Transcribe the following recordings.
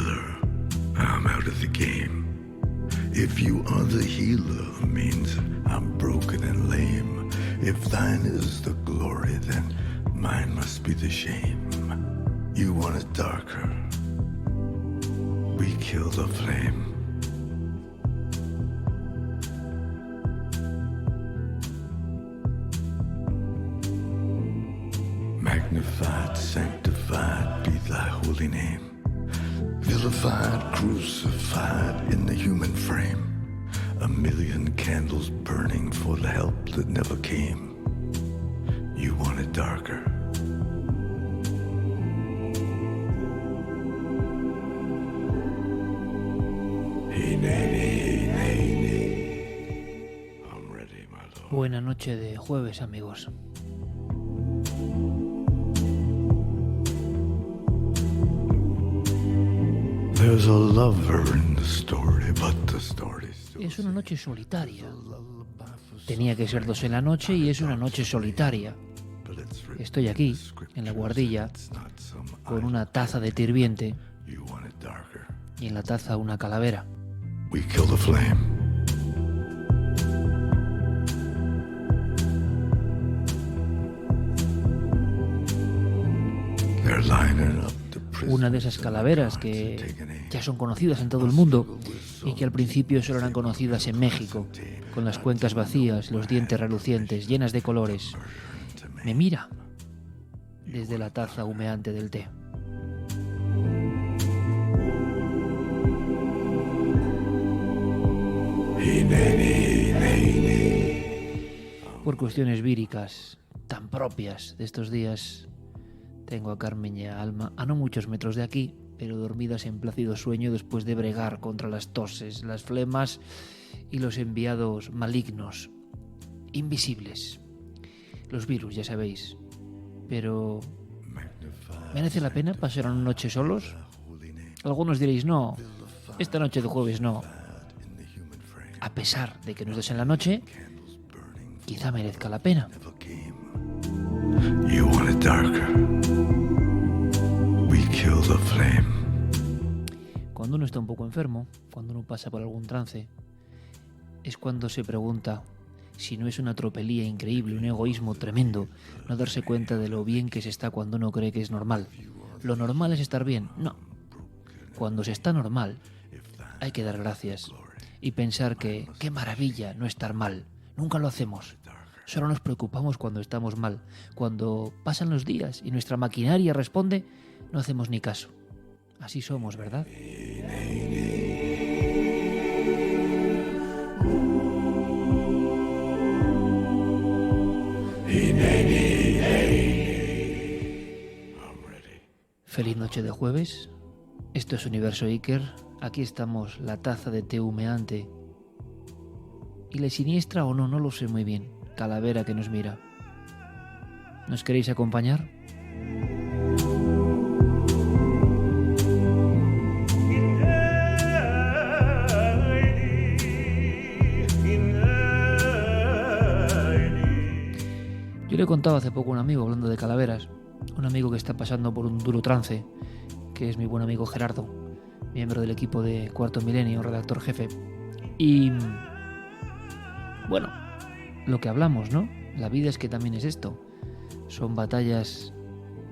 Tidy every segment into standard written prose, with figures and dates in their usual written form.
killer, I'm out of the game. If you are the healer, means I'm broken and lame. If thine is the glory, then mine must be the shame. You want it darker, we kill the flame. Magnified, sanctified be thy holy name. Vilified, crucified in the human frame. A million candles burning for the help that never came. You want it darker. Hey, nay, nay, nay. I'm ready, my lord. Buena noche de jueves, amigos. There's a lover in the story, but the story's still Es una noche solitaria. Tenía que ser 2 en la noche y es una noche solitaria. Estoy aquí, en la guardilla, con una taza de té hirviente y en la taza una calavera. We kill the flame. They're lining up the prison. Una de esas calaveras que ya son conocidas en todo el mundo y que al principio solo eran conocidas en México, con las cuencas vacías, los dientes relucientes, llenas de colores. Me mira desde la taza humeante del té. Por cuestiones víricas tan propias de estos días, tengo a Carmen y a Alma a no muchos metros de aquí, pero dormidas en plácido sueño después de bregar contra las toses, las flemas y los enviados malignos, invisibles. Los virus, ya sabéis. Pero ¿merece la pena pasar una noche solos? Algunos diréis, no, esta noche de jueves no. A pesar de que no estés en la noche, quizá merezca la pena. You want it darker. We kill the flame. Cuando uno está un poco enfermo, cuando uno pasa por algún trance, es cuando se pregunta si no es una tropelía increíble, un egoísmo tremendo, no darse cuenta de lo bien que se está cuando uno cree que es normal. ¿Lo normal es estar bien? No. Cuando se está normal, hay que dar gracias y pensar que qué maravilla no estar mal. Nunca lo hacemos. Solo nos preocupamos cuando estamos mal. Cuando pasan los días y nuestra maquinaria responde, no hacemos ni caso. Así somos, ¿verdad? Feliz noche de jueves. Esto es Universo Iker. Aquí estamos, la taza de té humeante. Y la siniestra o no, no lo sé muy bien. Calavera que nos mira. ¿Nos queréis acompañar? Yo le he contado hace poco a un amigo, hablando de calaveras, un amigo que está pasando por un duro trance, que es mi buen amigo Gerardo, miembro del equipo de Cuarto Milenio, redactor jefe. Y bueno, lo que hablamos, ¿no? La vida es que también es esto. Son batallas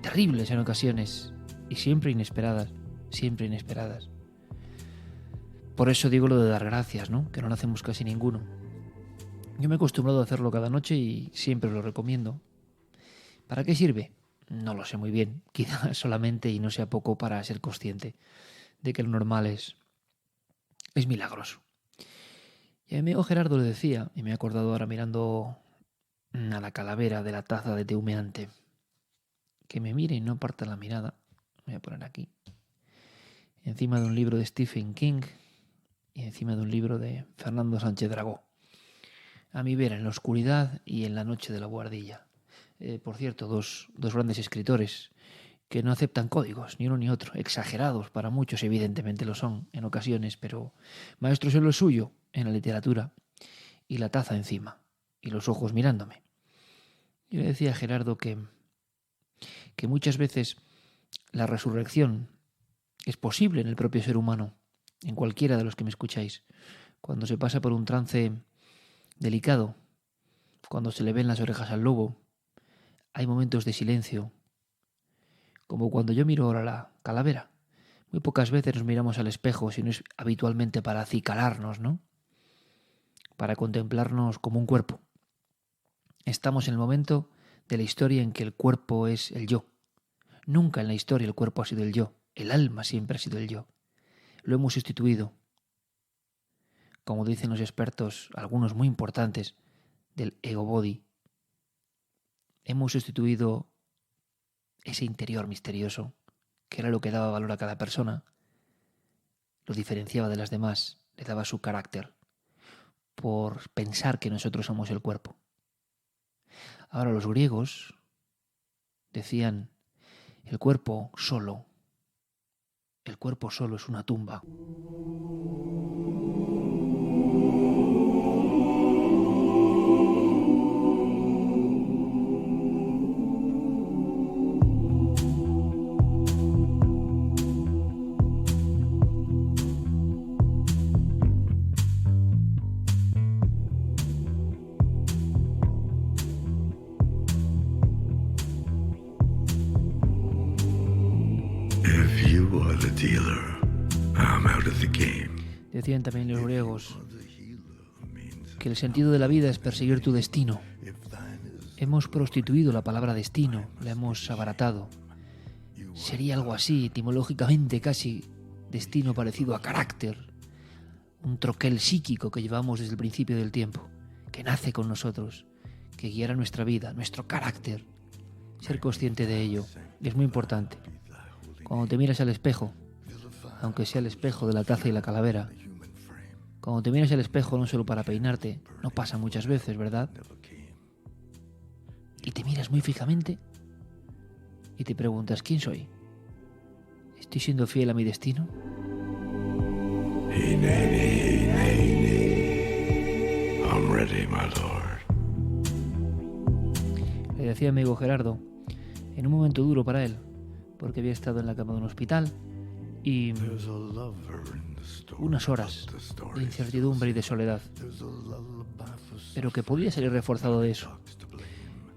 terribles en ocasiones y siempre inesperadas, siempre inesperadas. Por eso digo lo de dar gracias, ¿no? Que no lo hacemos casi ninguno. Yo me he acostumbrado a hacerlo cada noche y siempre lo recomiendo. ¿Para qué sirve? No lo sé muy bien. Quizá solamente y no sea poco para ser consciente de que lo normal es milagroso. Y a mi amigo Gerardo le decía, y me he acordado ahora mirando a la calavera de la taza de té humeante, que me mire y no aparta la mirada. Voy a poner aquí. Encima de un libro de Stephen King y encima de un libro de Fernando Sánchez Dragó. A mi ver, en la oscuridad y en la noche de la guardilla. Por cierto, dos grandes escritores que no aceptan códigos, ni uno ni otro. Exagerados para muchos, evidentemente lo son en ocasiones, pero maestros en lo suyo, en la literatura, y la taza encima, y los ojos mirándome. Yo le decía a Gerardo que muchas veces la resurrección Es posible en el propio ser humano, en cualquiera de los que me escucháis. Cuando se pasa por un trance delicado, cuando se le ven las orejas al lobo, hay momentos de silencio, como cuando yo miro ahora la calavera. Muy pocas veces nos miramos al espejo, si no es habitualmente para acicalarnos, ¿no? Para contemplarnos como un cuerpo. Estamos en el momento de la historia en que el cuerpo es el yo. Nunca en la historia el cuerpo ha sido el yo. El alma siempre ha sido el yo. Lo hemos sustituido, como dicen los expertos, algunos muy importantes, del ego body. Hemos sustituido ese interior misterioso, que era lo que daba valor a cada persona, lo diferenciaba de las demás, le daba su carácter, por pensar que nosotros somos el cuerpo. Ahora los griegos decían, el cuerpo solo es una tumba. If you are the dealer, I'm out of the game. Decían también los griegos que el sentido de la vida es perseguir tu destino. Hemos prostituido la palabra destino, la hemos abaratado. Sería algo así, etimológicamente casi, destino parecido a carácter, un troquel psíquico que llevamos desde el principio del tiempo, que nace con nosotros, que guiará nuestra vida, nuestro carácter. Ser consciente de ello es muy importante. Cuando te miras al espejo, aunque sea el espejo de la taza y la calavera, cuando te miras al espejo no solo para peinarte, no pasa muchas veces, ¿verdad? Y te miras muy fijamente y te preguntas, ¿quién soy? ¿Estoy siendo fiel a mi destino? I'm ready, my lord. Le decía a mi amigo Gerardo, en un momento duro para él, porque había estado en la cama de un hospital y There's a lover in the story. unas horas The de story incertidumbre y de soledad, There's a lullaby for pero que podía salir reforzado de eso. dogs to blame.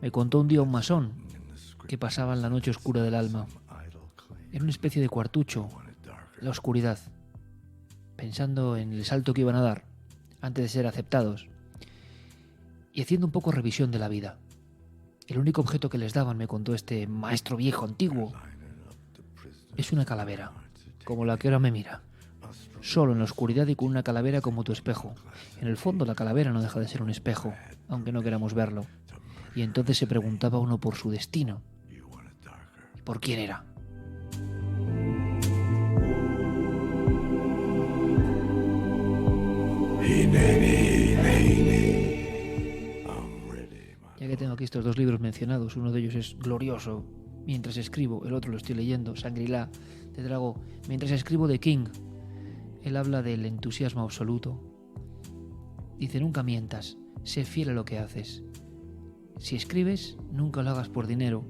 Me contó un día un masón In the script, que pasaba en la noche oscura del alma, idle claim. en una especie de cuartucho, Want it darker. la oscuridad, pensando en el salto que iban a dar antes de ser aceptados y haciendo un poco revisión de la vida. El único objeto que les daban, me contó este maestro viejo antiguo, Lining up the prisoner. es una calavera, como la que ahora me mira. Solo en la oscuridad y con una calavera como tu espejo. En el fondo la calavera no deja de ser un espejo, aunque no queramos verlo. Y entonces se preguntaba uno por su destino, You want it darker. y por quién era. I'm ready, my Ya que tengo aquí estos dos libros mencionados, uno de ellos es glorioso, mientras escribo, el otro lo estoy leyendo, Shangri-La, de Drago. Mientras escribo de King, él habla del entusiasmo absoluto. Dice, nunca mientas, sé fiel a lo que haces. Si escribes, nunca lo hagas por dinero.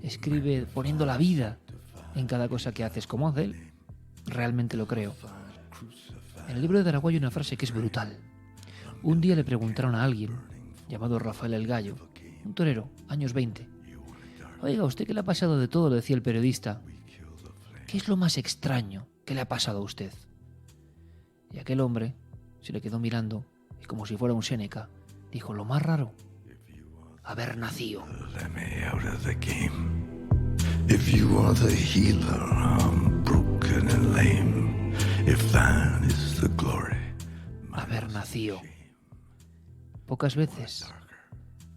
Escribe poniendo la vida en cada cosa que haces, como hace él. Realmente lo creo. En el libro de Drago hay una frase que es brutal. Un día le preguntaron a alguien, llamado Rafael el Gallo, un torero, años 20. Oiga, ¿usted qué le ha pasado de todo?, le decía el periodista. ¿Qué es lo más extraño que le ha pasado a usted? Y aquel hombre se le quedó mirando y, como si fuera un Séneca, dijo, lo más raro, haber nacido. Let me out of the game. If you are the healer, I'm broken and lame. If thine is the glory, Haber nacido. Pocas veces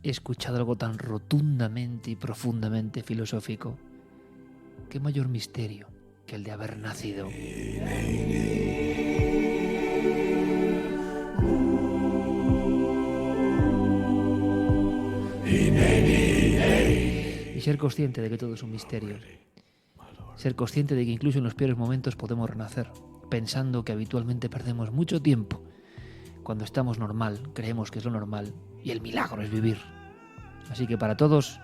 he escuchado algo tan rotundamente y profundamente filosófico. ¿Qué mayor misterio que el de haber nacido? Y ser consciente de que todo es un misterio. Ser consciente de que incluso en los peores momentos podemos renacer, pensando que habitualmente perdemos mucho tiempo. Cuando estamos normal, creemos que es lo normal, y el milagro es vivir. Así que para todos,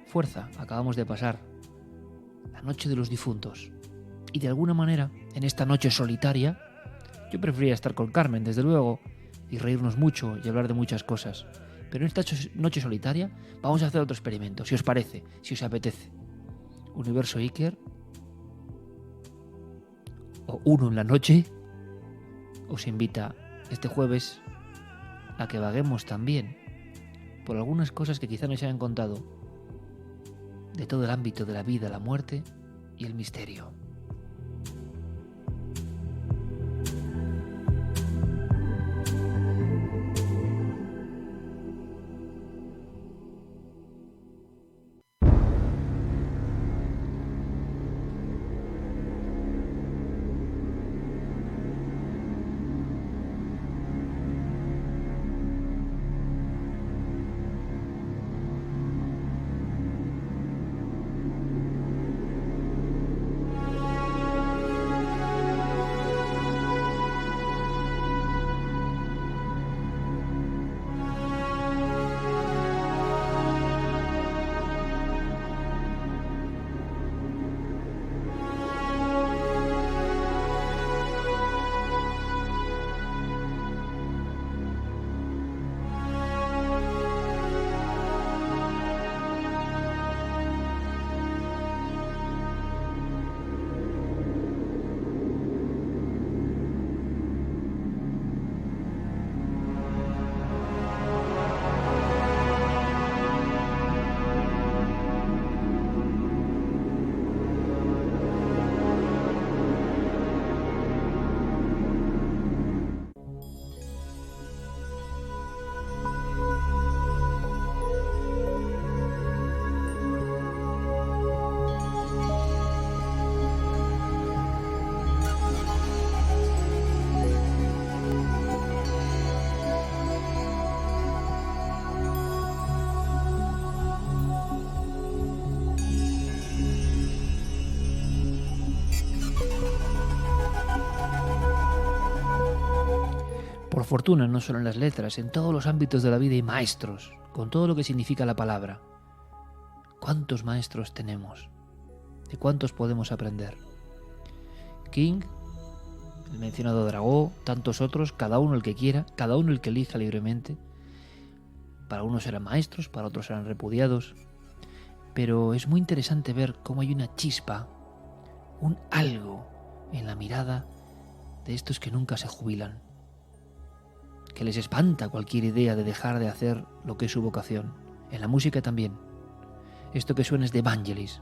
fuerza, acabamos de pasar la noche de los difuntos. Y de alguna manera, en esta noche solitaria, yo preferiría estar con Carmen, desde luego, y reírnos mucho y hablar de muchas cosas. Pero en esta noche solitaria vamos a hacer otro experimento, si os parece, si os apetece. Universo Iker, o Uno en la Noche, os invita este jueves a que vaguemos también por algunas cosas que quizá no se hayan contado de todo el ámbito de la vida, la muerte y el misterio. Por fortuna, no solo en las letras, en todos los ámbitos de la vida hay maestros, con todo lo que significa la palabra. ¿Cuántos maestros tenemos? ¿De cuántos podemos aprender? King, el mencionado Dragó, tantos otros, cada uno el que quiera, cada uno el que elija libremente. Para unos eran maestros, para otros eran repudiados. Pero es muy interesante ver cómo hay una chispa, un algo en la mirada de estos que nunca se jubilan, que les espanta cualquier idea de dejar de hacer lo que es su vocación. En la música también. Esto que suena es de Vangelis,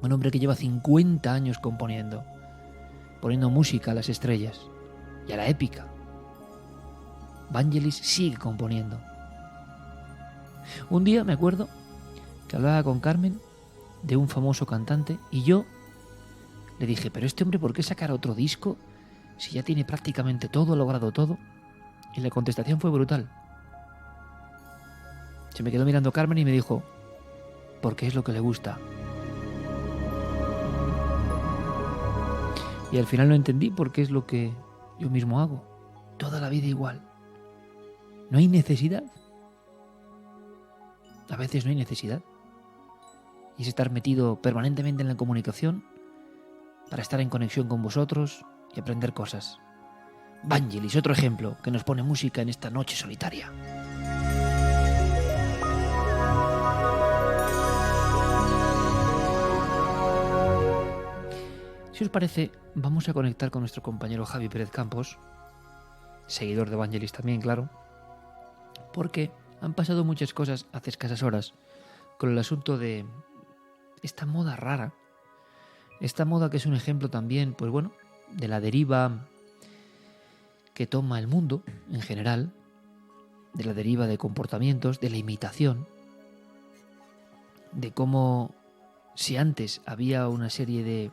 un hombre que lleva 50 años componiendo, poniendo música a las estrellas y a la épica. Vangelis sigue componiendo. Un día me acuerdo que hablaba con Carmen de un famoso cantante y yo le dije, pero este hombre, ¿por qué sacar otro disco si ya tiene prácticamente todo, ha logrado todo? Y la contestación fue brutal. Se me quedó mirando Carmen y me dijo, porque es lo que le gusta. Y al final lo entendí porque es lo que yo mismo hago. Toda la vida igual. No hay necesidad. A veces no hay necesidad. Y es estar metido permanentemente en la comunicación para estar en conexión con vosotros y aprender cosas. Vangelis, otro ejemplo que nos pone música en esta noche solitaria. Si os parece, vamos a conectar con nuestro compañero Javi Pérez Campos, seguidor de Vangelis también, claro, porque han pasado muchas cosas hace escasas horas con el asunto de esta moda rara, esta moda que es un ejemplo también, pues bueno, de la deriva que toma el mundo en general, de la deriva de comportamientos, de la imitación, de cómo si antes había una serie de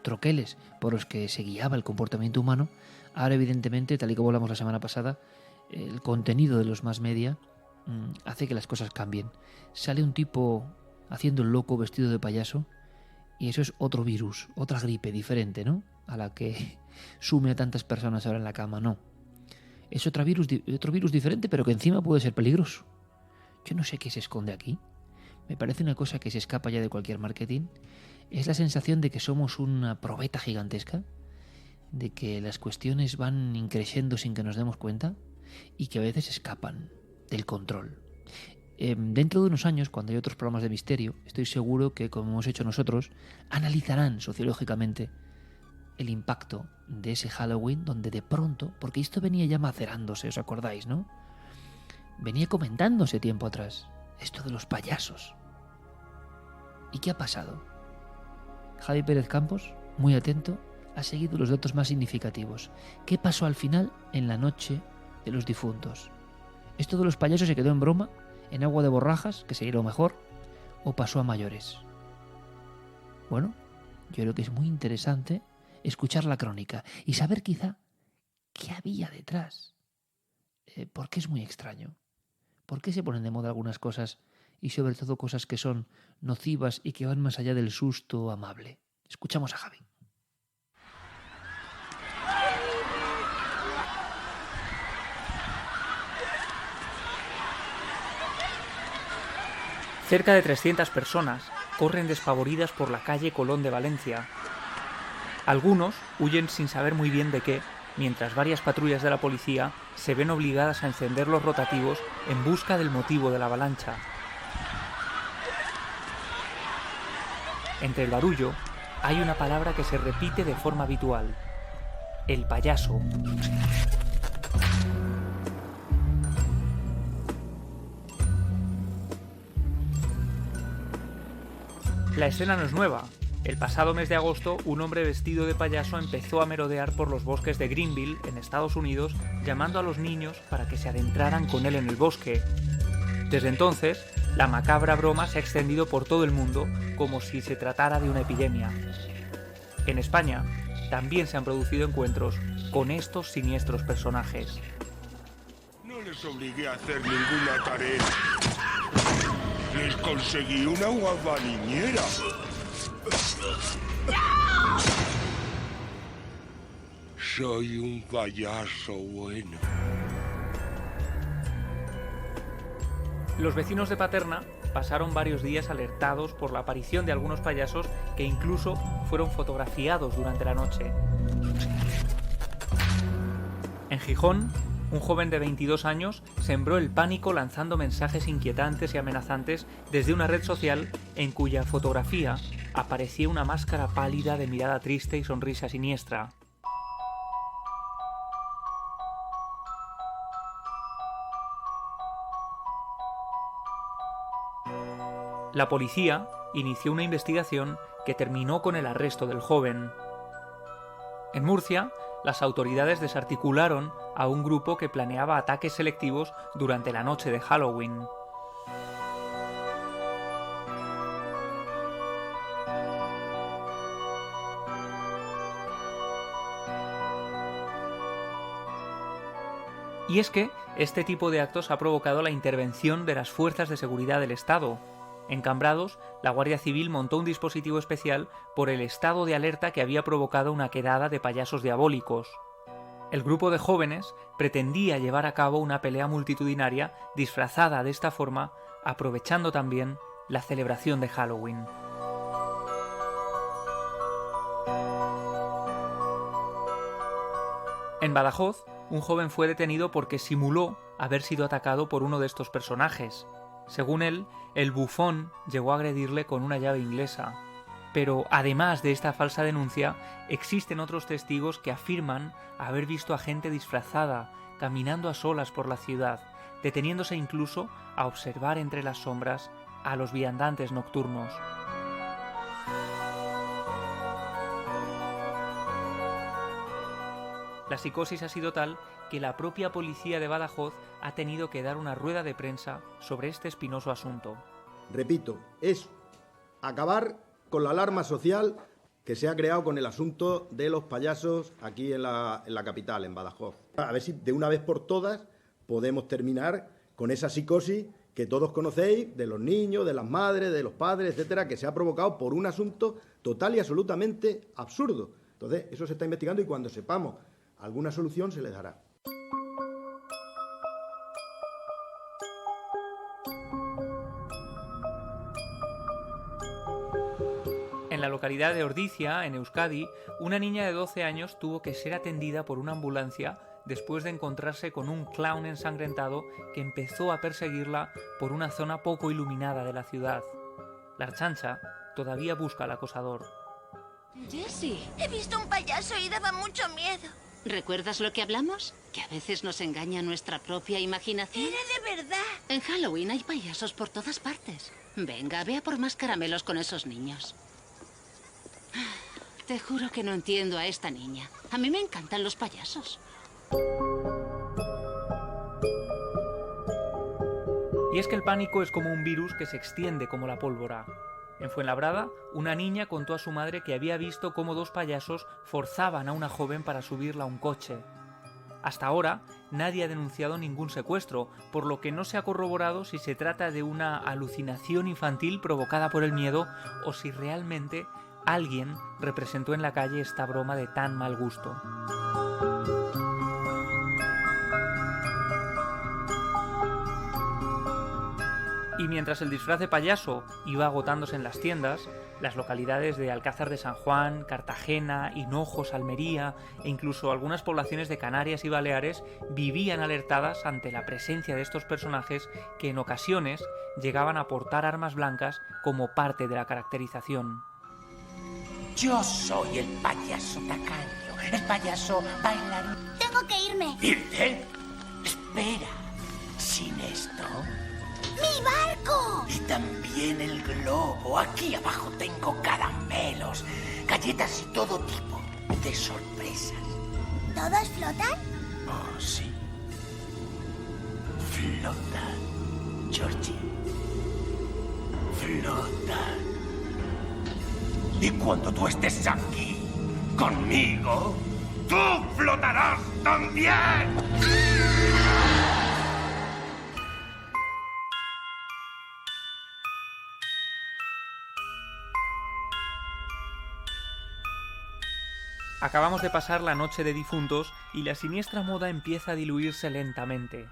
troqueles por los que se guiaba el comportamiento humano, ahora evidentemente, tal y como hablamos la semana pasada, el contenido de los mass media hace que las cosas cambien. Sale un tipo haciendo el loco vestido de payaso y eso es otro virus, otra gripe diferente, ¿no? A la que sume a tantas personas ahora en la cama, no. Es otro virus diferente, pero que encima puede ser peligroso. Yo no sé qué se esconde aquí. Me parece una cosa que se escapa ya de cualquier marketing Es la sensación de que somos una probeta gigantesca, de que las cuestiones van increciendo sin que nos demos cuenta y que a veces escapan del control. Dentro de unos años, cuando hay otros programas de misterio, estoy seguro que, como hemos hecho nosotros, analizarán sociológicamente el impacto de ese Halloween donde de pronto, porque esto venía ya macerándose, ¿os acordáis, no? Venía comentándose tiempo atrás, esto de los payasos. ¿Y qué ha pasado? Javi Pérez Campos, muy atento, ha seguido los datos más significativos. ¿Qué pasó al final en la noche de los difuntos? ¿Esto de los payasos se quedó en broma, en agua de borrajas, que sería lo mejor, o pasó a mayores? Bueno, yo creo que es muy interesante escuchar la crónica y saber quizá qué había detrás. ¿Por qué es muy extraño? ¿Por qué se ponen de moda algunas cosas y sobre todo cosas que son nocivas y que van más allá del susto amable? Escuchamos a Javi. Cerca de 300 personas corren despavoridas por la calle Colón de Valencia. Algunos huyen sin saber muy bien de qué, mientras varias patrullas de la policía se ven obligadas a encender los rotativos en busca del motivo de la avalancha. Entre el barullo hay una palabra que se repite de forma habitual: el payaso. La escena no es nueva. El pasado mes de agosto, un hombre vestido de payaso empezó a merodear por los bosques de Greenville, en Estados Unidos, llamando a los niños para que se adentraran con él en el bosque. Desde entonces, la macabra broma se ha extendido por todo el mundo como si se tratara de una epidemia. En España, también se han producido encuentros con estos siniestros personajes. No les obligué a hacer ninguna tarea. Les conseguí una guapa niñera. Soy un payaso bueno. Los vecinos de Paterna pasaron varios días alertados por la aparición de algunos payasos que incluso fueron fotografiados durante la noche. En Gijón, un joven de 22 años sembró el pánico lanzando mensajes inquietantes y amenazantes desde una red social en cuya fotografía aparecía una máscara pálida de mirada triste y sonrisa siniestra. La policía inició una investigación que terminó con el arresto del joven. En Murcia, las autoridades desarticularon a un grupo que planeaba ataques selectivos durante la noche de Halloween. Y es que este tipo de actos ha provocado la intervención de las fuerzas de seguridad del Estado. En Cambrados, la Guardia Civil montó un dispositivo especial por el estado de alerta que había provocado una quedada de payasos diabólicos. El grupo de jóvenes pretendía llevar a cabo una pelea multitudinaria disfrazada de esta forma, aprovechando también la celebración de Halloween. En Badajoz, un joven fue detenido porque simuló haber sido atacado por uno de estos personajes. Según él, el bufón llegó a agredirle con una llave inglesa. Pero además de esta falsa denuncia, existen otros testigos que afirman haber visto a gente disfrazada caminando a solas por la ciudad, deteniéndose incluso a observar entre las sombras a los viandantes nocturnos. La psicosis ha sido tal que la propia policía de Badajoz ha tenido que dar una rueda de prensa sobre este espinoso asunto. Repito, es acabar con la alarma social que se ha creado con el asunto de los payasos aquí en la capital, en Badajoz. A ver si de una vez por todas podemos terminar con esa psicosis que todos conocéis de los niños, de las madres, de los padres, etcétera, que se ha provocado por un asunto total y absolutamente absurdo. Entonces, eso se está investigando y cuando sepamos alguna solución se les dará. En En la localidad de Ordizia, en Euskadi, una niña de 12 años tuvo que ser atendida por una ambulancia después de encontrarse con un clown ensangrentado que empezó a perseguirla por una zona poco iluminada de la ciudad. La Archancha todavía busca al acosador. Jessie, He visto un payaso y daba mucho miedo. ¿recuerdas lo que hablamos? Que a veces nos engaña nuestra propia imaginación. Era de verdad. En Halloween hay payasos por todas partes. Venga, ve a por más caramelos con esos niños. Te juro que no entiendo a esta niña. A mí me encantan los payasos. Y es que el pánico es como un virus que se extiende como la pólvora. En Fuenlabrada, una niña contó a su madre que había visto cómo 2 payasos forzaban a una joven para subirla a un coche. Hasta ahora, nadie ha denunciado ningún secuestro, por lo que no se ha corroborado si se trata de una alucinación infantil provocada por el miedo o si realmente alguien representó en la calle esta broma de tan mal gusto. Y mientras el disfraz de payaso iba agotándose en las tiendas, las localidades de Alcázar de San Juan, Cartagena, Hinojos, Almería e incluso algunas poblaciones de Canarias y Baleares vivían alertadas ante la presencia de estos personajes que en ocasiones llegaban a portar armas blancas como parte de la caracterización. Yo soy el payaso tacaño, el payaso bailarín. Tengo que irme. ¿Irte? Espera. Sin esto... ¡Mi barco! Y también el globo. Aquí abajo tengo caramelos, galletas y todo tipo de sorpresas. ¿Todos flotan? Oh, sí. Flotan, Georgie. Flotan. Y cuando tú estés aquí, conmigo, tú flotarás también. Acabamos de pasar la noche de difuntos y la siniestra moda empieza a diluirse lentamente.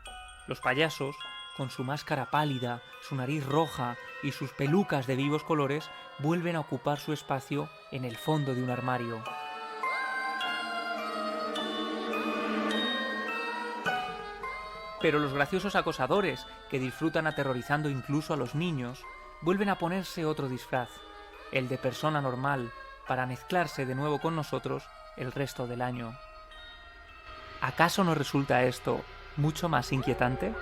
Los payasos, con su máscara pálida, su nariz roja y sus pelucas de vivos colores, vuelven a ocupar su espacio en el fondo de un armario. Pero los graciosos acosadores, que disfrutan aterrorizando incluso a los niños, vuelven a ponerse otro disfraz, el de persona normal, para mezclarse de nuevo con nosotros el resto del año. ¿Acaso nos resulta esto mucho más inquietante?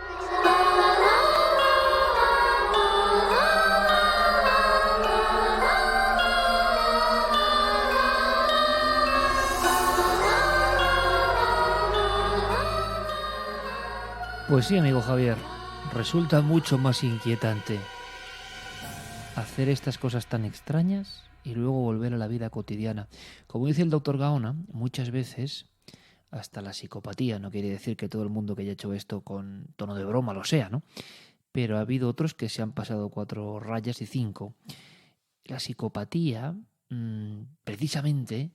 Pues sí, amigo Javier, resulta mucho más inquietante hacer estas cosas tan extrañas y luego volver a la vida cotidiana. Como dice el doctor Gaona, muchas veces hasta la psicopatía, no quiere decir que todo el mundo que haya hecho esto con tono de broma lo sea, ¿no? Pero ha habido otros que se han pasado 4 rayas y 5. La psicopatía, precisamente,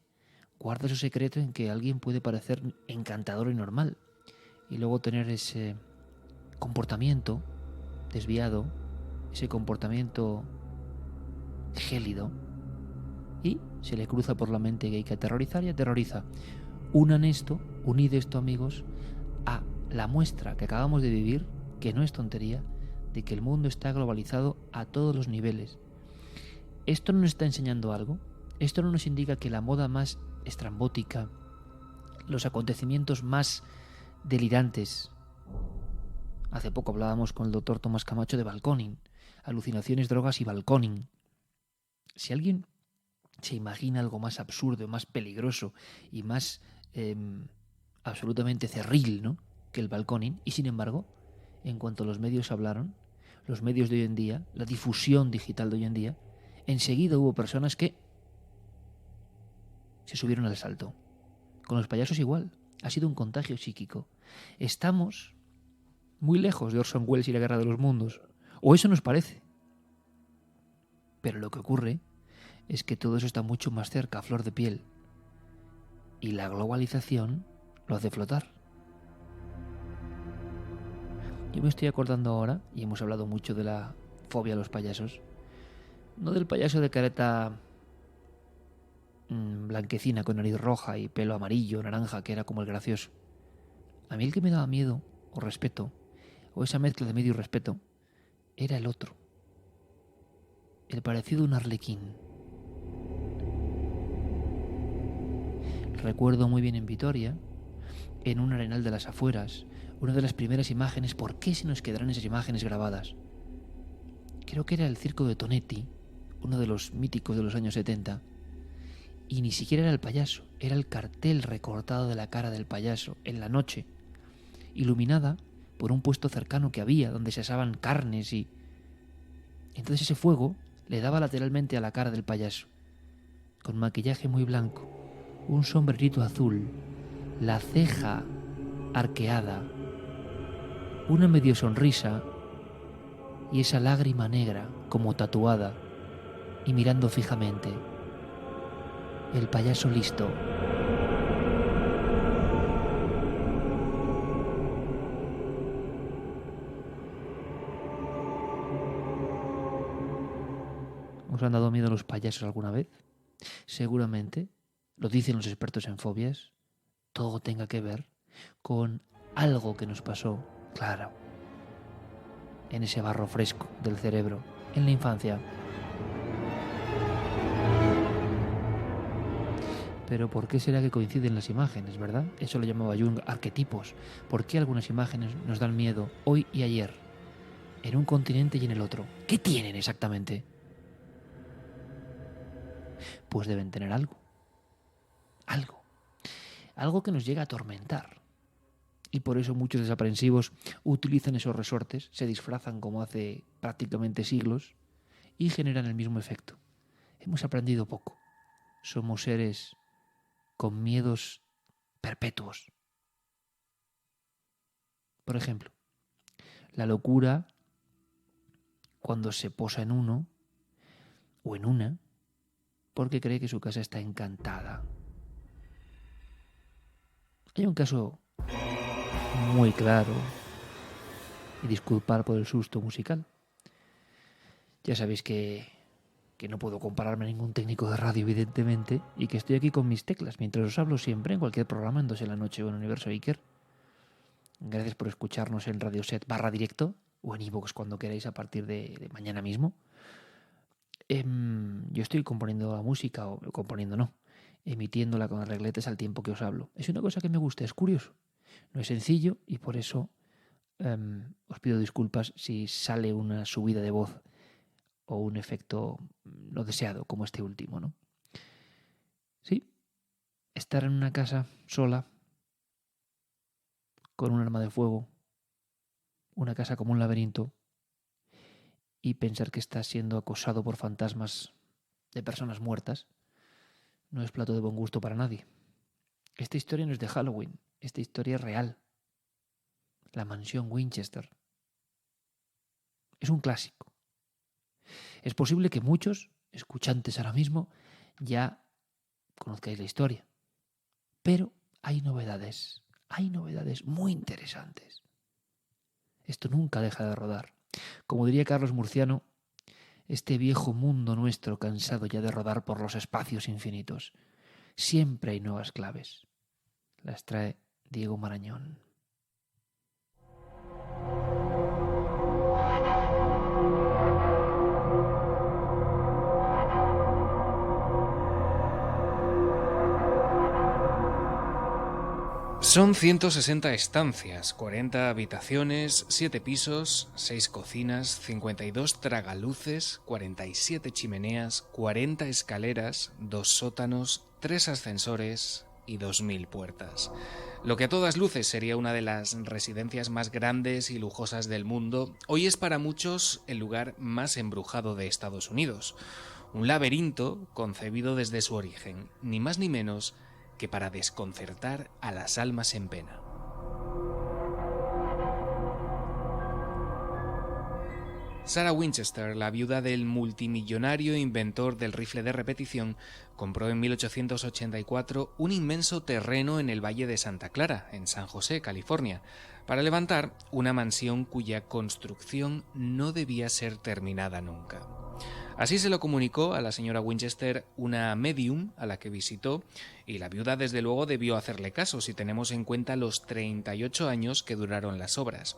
guarda su secreto en que alguien puede parecer encantador y normal y luego tener ese comportamiento desviado, ese comportamiento gélido, y se le cruza por la mente que hay que aterrorizar y aterroriza. Unid esto, amigos, a la muestra que acabamos de vivir, que no es tontería, de que el mundo está globalizado a todos los niveles. ¿Esto no nos está enseñando algo? ¿Esto no nos indica que la moda más estrambótica, los acontecimientos más delirantes? Hace poco hablábamos con el doctor Tomás Camacho de balconing, alucinaciones, drogas y balconing. Si alguien se imagina algo más absurdo, más peligroso y más absolutamente cerril, ¿no?, que el balconing, y sin embargo, en cuanto los medios hablaron, los medios de hoy en día, la difusión digital de hoy en día, enseguida hubo personas que se subieron al salto. Con los payasos igual, ha sido un contagio psíquico. Estamos muy lejos de Orson Welles y la Guerra de los Mundos, o eso nos parece. Pero lo que ocurre es que todo eso está mucho más cerca, a flor de piel. Y la globalización lo hace flotar. Yo me estoy acordando ahora, y hemos hablado mucho de la fobia a los payasos, no del payaso de careta blanquecina con nariz roja y pelo amarillo, naranja, que era como el gracioso. A mí el que me daba miedo o respeto, o esa mezcla de miedo y respeto, era el otro. El parecido a un arlequín. Recuerdo muy bien en Vitoria, en un arenal de las afueras, una de las primeras imágenes. ¿Por qué se nos quedaron esas imágenes grabadas? Creo que era el circo de Tonetti, uno de los míticos de los años 70, y ni siquiera era el payaso, era el cartel recortado de la cara del payaso en la noche, iluminada por un puesto cercano que había donde se asaban carnes y... Entonces ese fuego le daba lateralmente a la cara del payaso, con maquillaje muy blanco, un sombrerito azul, la ceja arqueada, una medio sonrisa y esa lágrima negra como tatuada y mirando fijamente. El payaso listo. ¿Os han dado miedo los payasos alguna vez? Seguramente, lo dicen los expertos en fobias, todo tenga que ver con algo que nos pasó, claro, en ese barro fresco del cerebro, en la infancia. Pero ¿por qué será que coinciden las imágenes, verdad? Eso lo llamaba Jung arquetipos. ¿Por qué algunas imágenes nos dan miedo hoy y ayer, en un continente y en el otro? ¿Qué tienen exactamente? Pues deben tener algo. Algo que nos llega a atormentar. Y por eso muchos desaprensivos utilizan esos resortes, se disfrazan como hace prácticamente siglos y generan el mismo efecto. Hemos aprendido poco. Somos seres con miedos perpetuos. Por ejemplo, la locura cuando se posa en uno o en una porque cree que su casa está encantada. Hay un caso muy claro, y disculpar por el susto musical. Ya sabéis que no puedo compararme a ningún técnico de radio, evidentemente, y que estoy aquí con mis teclas, mientras os hablo siempre, en cualquier programa, en 2 en la noche o en Universo Iker. Gracias por escucharnos en Radioset/directo, o en iVoox cuando queráis a partir de mañana mismo. Yo estoy componiendo la música, o componiendo no, emitiéndola con regletes al tiempo que os hablo. Es una cosa que me gusta, es curioso. No es sencillo y por eso os pido disculpas si sale una subida de voz o un efecto no deseado como este último, ¿no? Sí, estar en una casa sola, con un arma de fuego, una casa como un laberinto, y pensar que estás siendo acosado por fantasmas de personas muertas, no es plato de buen gusto para nadie. Esta historia no es de Halloween, esta historia es real. La mansión Winchester. Es un clásico. Es posible que muchos, escuchantes ahora mismo, ya conozcáis la historia. Pero hay novedades muy interesantes. Esto nunca deja de rodar. Como diría Carlos Murciano, este viejo mundo nuestro cansado ya de rodar por los espacios infinitos. Siempre hay nuevas claves. Las trae Diego Marañón. Son 160 estancias, 40 habitaciones, 7 pisos, 6 cocinas, 52 tragaluces, 47 chimeneas, 40 escaleras, 2 sótanos, 3 ascensores y 2000 puertas. Lo que a todas luces sería una de las residencias más grandes y lujosas del mundo, hoy es para muchos el lugar más embrujado de Estados Unidos. Un laberinto concebido desde su origen, ni más ni menos que para desconcertar a las almas en pena. Sarah Winchester, la viuda del multimillonario inventor del rifle de repetición, compró en 1884 un inmenso terreno en el Valle de Santa Clara, en San José, California, para levantar una mansión cuya construcción no debía ser terminada nunca. Así se lo comunicó a la señora Winchester una medium a la que visitó, y la viuda desde luego debió hacerle caso si tenemos en cuenta los 38 años que duraron las obras.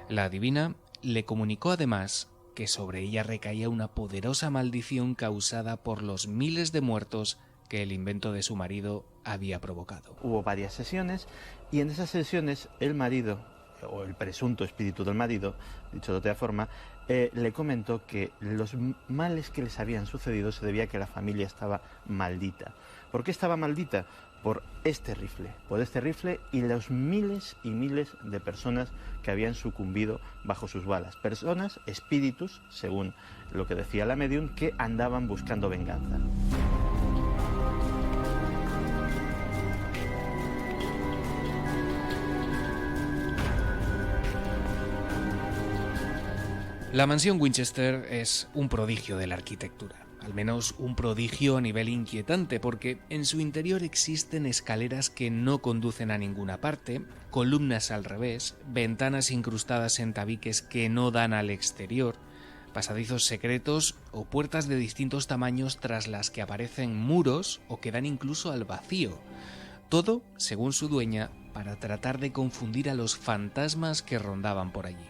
La adivina le comunicó además que sobre ella recaía una poderosa maldición causada por los miles de muertos que el invento de su marido había provocado. Hubo varias sesiones y en esas sesiones el marido, o el presunto espíritu del marido, dicho de otra forma, le comentó que los males que les habían sucedido se debía a que la familia estaba maldita. ¿Por qué estaba maldita? Por este rifle y los miles y miles de personas que habían sucumbido bajo sus balas. Personas, espíritus, según lo que decía la medium, que andaban buscando venganza. La mansión Winchester es un prodigio de la arquitectura, al menos un prodigio a nivel inquietante, porque en su interior existen escaleras que no conducen a ninguna parte, columnas al revés, ventanas incrustadas en tabiques que no dan al exterior, pasadizos secretos o puertas de distintos tamaños tras las que aparecen muros o que dan incluso al vacío. Todo, según su dueña, para tratar de confundir a los fantasmas que rondaban por allí.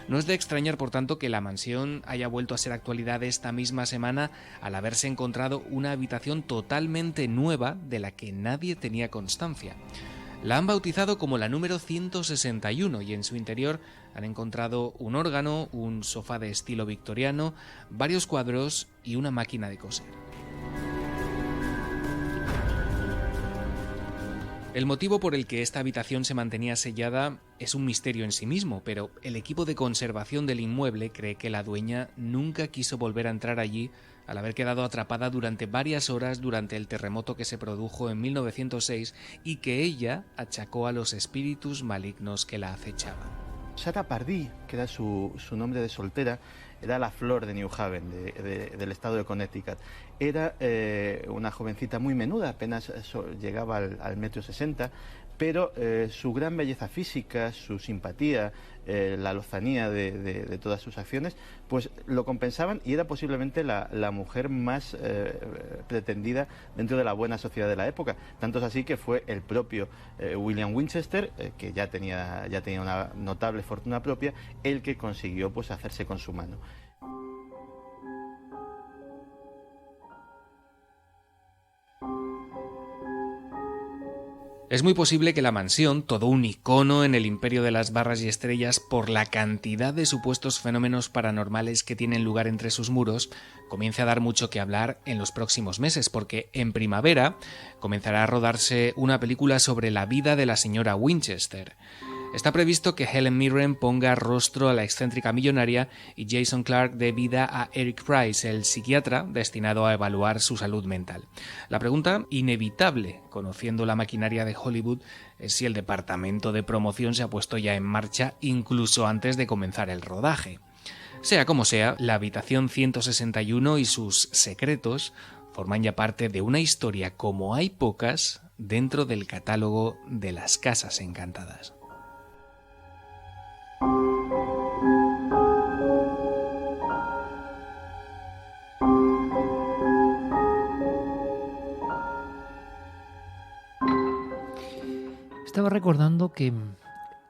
No es de extrañar, por tanto, que la mansión haya vuelto a ser actualidad esta misma semana al haberse encontrado una habitación totalmente nueva de la que nadie tenía constancia. La han bautizado como la número 161 y en su interior han encontrado un órgano, un sofá de estilo victoriano, varios cuadros y una máquina de coser. El motivo por el que esta habitación se mantenía sellada es un misterio en sí mismo, pero el equipo de conservación del inmueble cree que la dueña nunca quiso volver a entrar allí al haber quedado atrapada durante varias horas durante el terremoto que se produjo en 1906 y que ella achacó a los espíritus malignos que la acechaban. Sarah Pardee, que era su nombre de soltera, era la flor de New Haven, del estado de Connecticut. Era una jovencita muy menuda, apenas llegaba al 1,60 m, pero su gran belleza física, su simpatía, la lozanía de todas sus acciones, pues lo compensaban y era posiblemente la mujer más pretendida dentro de la buena sociedad de la época. Tanto es así que fue el propio William Winchester, que ya tenía una notable fortuna propia, el que consiguió pues hacerse con su mano. Es muy posible que la mansión, todo un icono en el imperio de las barras y estrellas por la cantidad de supuestos fenómenos paranormales que tienen lugar entre sus muros, comience a dar mucho que hablar en los próximos meses, porque en primavera comenzará a rodarse una película sobre la vida de la señora Winchester. Está previsto que Helen Mirren ponga rostro a la excéntrica millonaria y Jason Clarke dé vida a Eric Price, el psiquiatra destinado a evaluar su salud mental. La pregunta inevitable, conociendo la maquinaria de Hollywood, es si el departamento de promoción se ha puesto ya en marcha incluso antes de comenzar el rodaje. Sea como sea, la habitación 161 y sus secretos forman ya parte de una historia como hay pocas dentro del catálogo de las casas encantadas. Estaba recordando que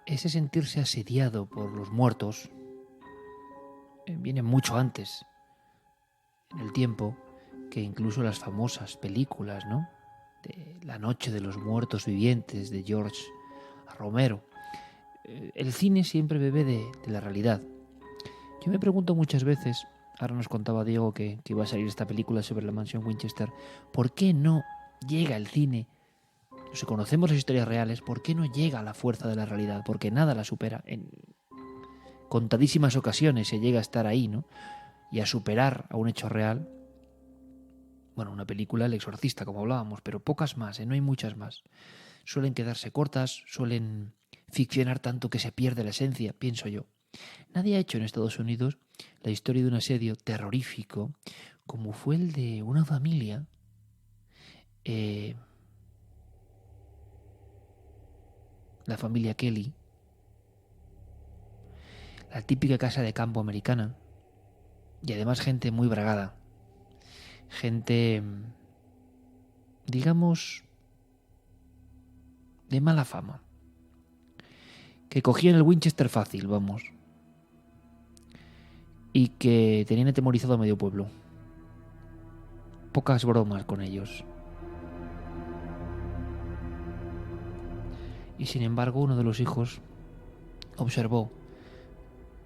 ese sentirse asediado por los muertos viene mucho antes en el tiempo que incluso las famosas películas, ¿no?, de La noche de los muertos vivientes de George Romero. El cine siempre bebe de la realidad. Yo me pregunto muchas veces, ahora nos contaba Diego que iba a salir esta película sobre la mansión Winchester, ¿por qué no llega el cine? Si conocemos las historias reales, ¿por qué no llega a la fuerza de la realidad? Porque nada la supera. En contadísimas ocasiones se llega a estar ahí, ¿no?, y a superar a un hecho real. Bueno, una película, El exorcista, como hablábamos, pero pocas más, no hay muchas más. Suelen quedarse cortas, suelen ficcionar tanto que se pierde la esencia, pienso yo. Nadie ha hecho en Estados Unidos la historia de un asedio terrorífico como fue el de una familia la familia Kelly, la típica casa de campo americana, Y además gente muy bragada. Gente, digamos, de mala fama. Que cogían el Winchester fácil, vamos. Y que tenían atemorizado a medio pueblo. Pocas bromas con ellos. Y sin embargo, uno de los hijos observó,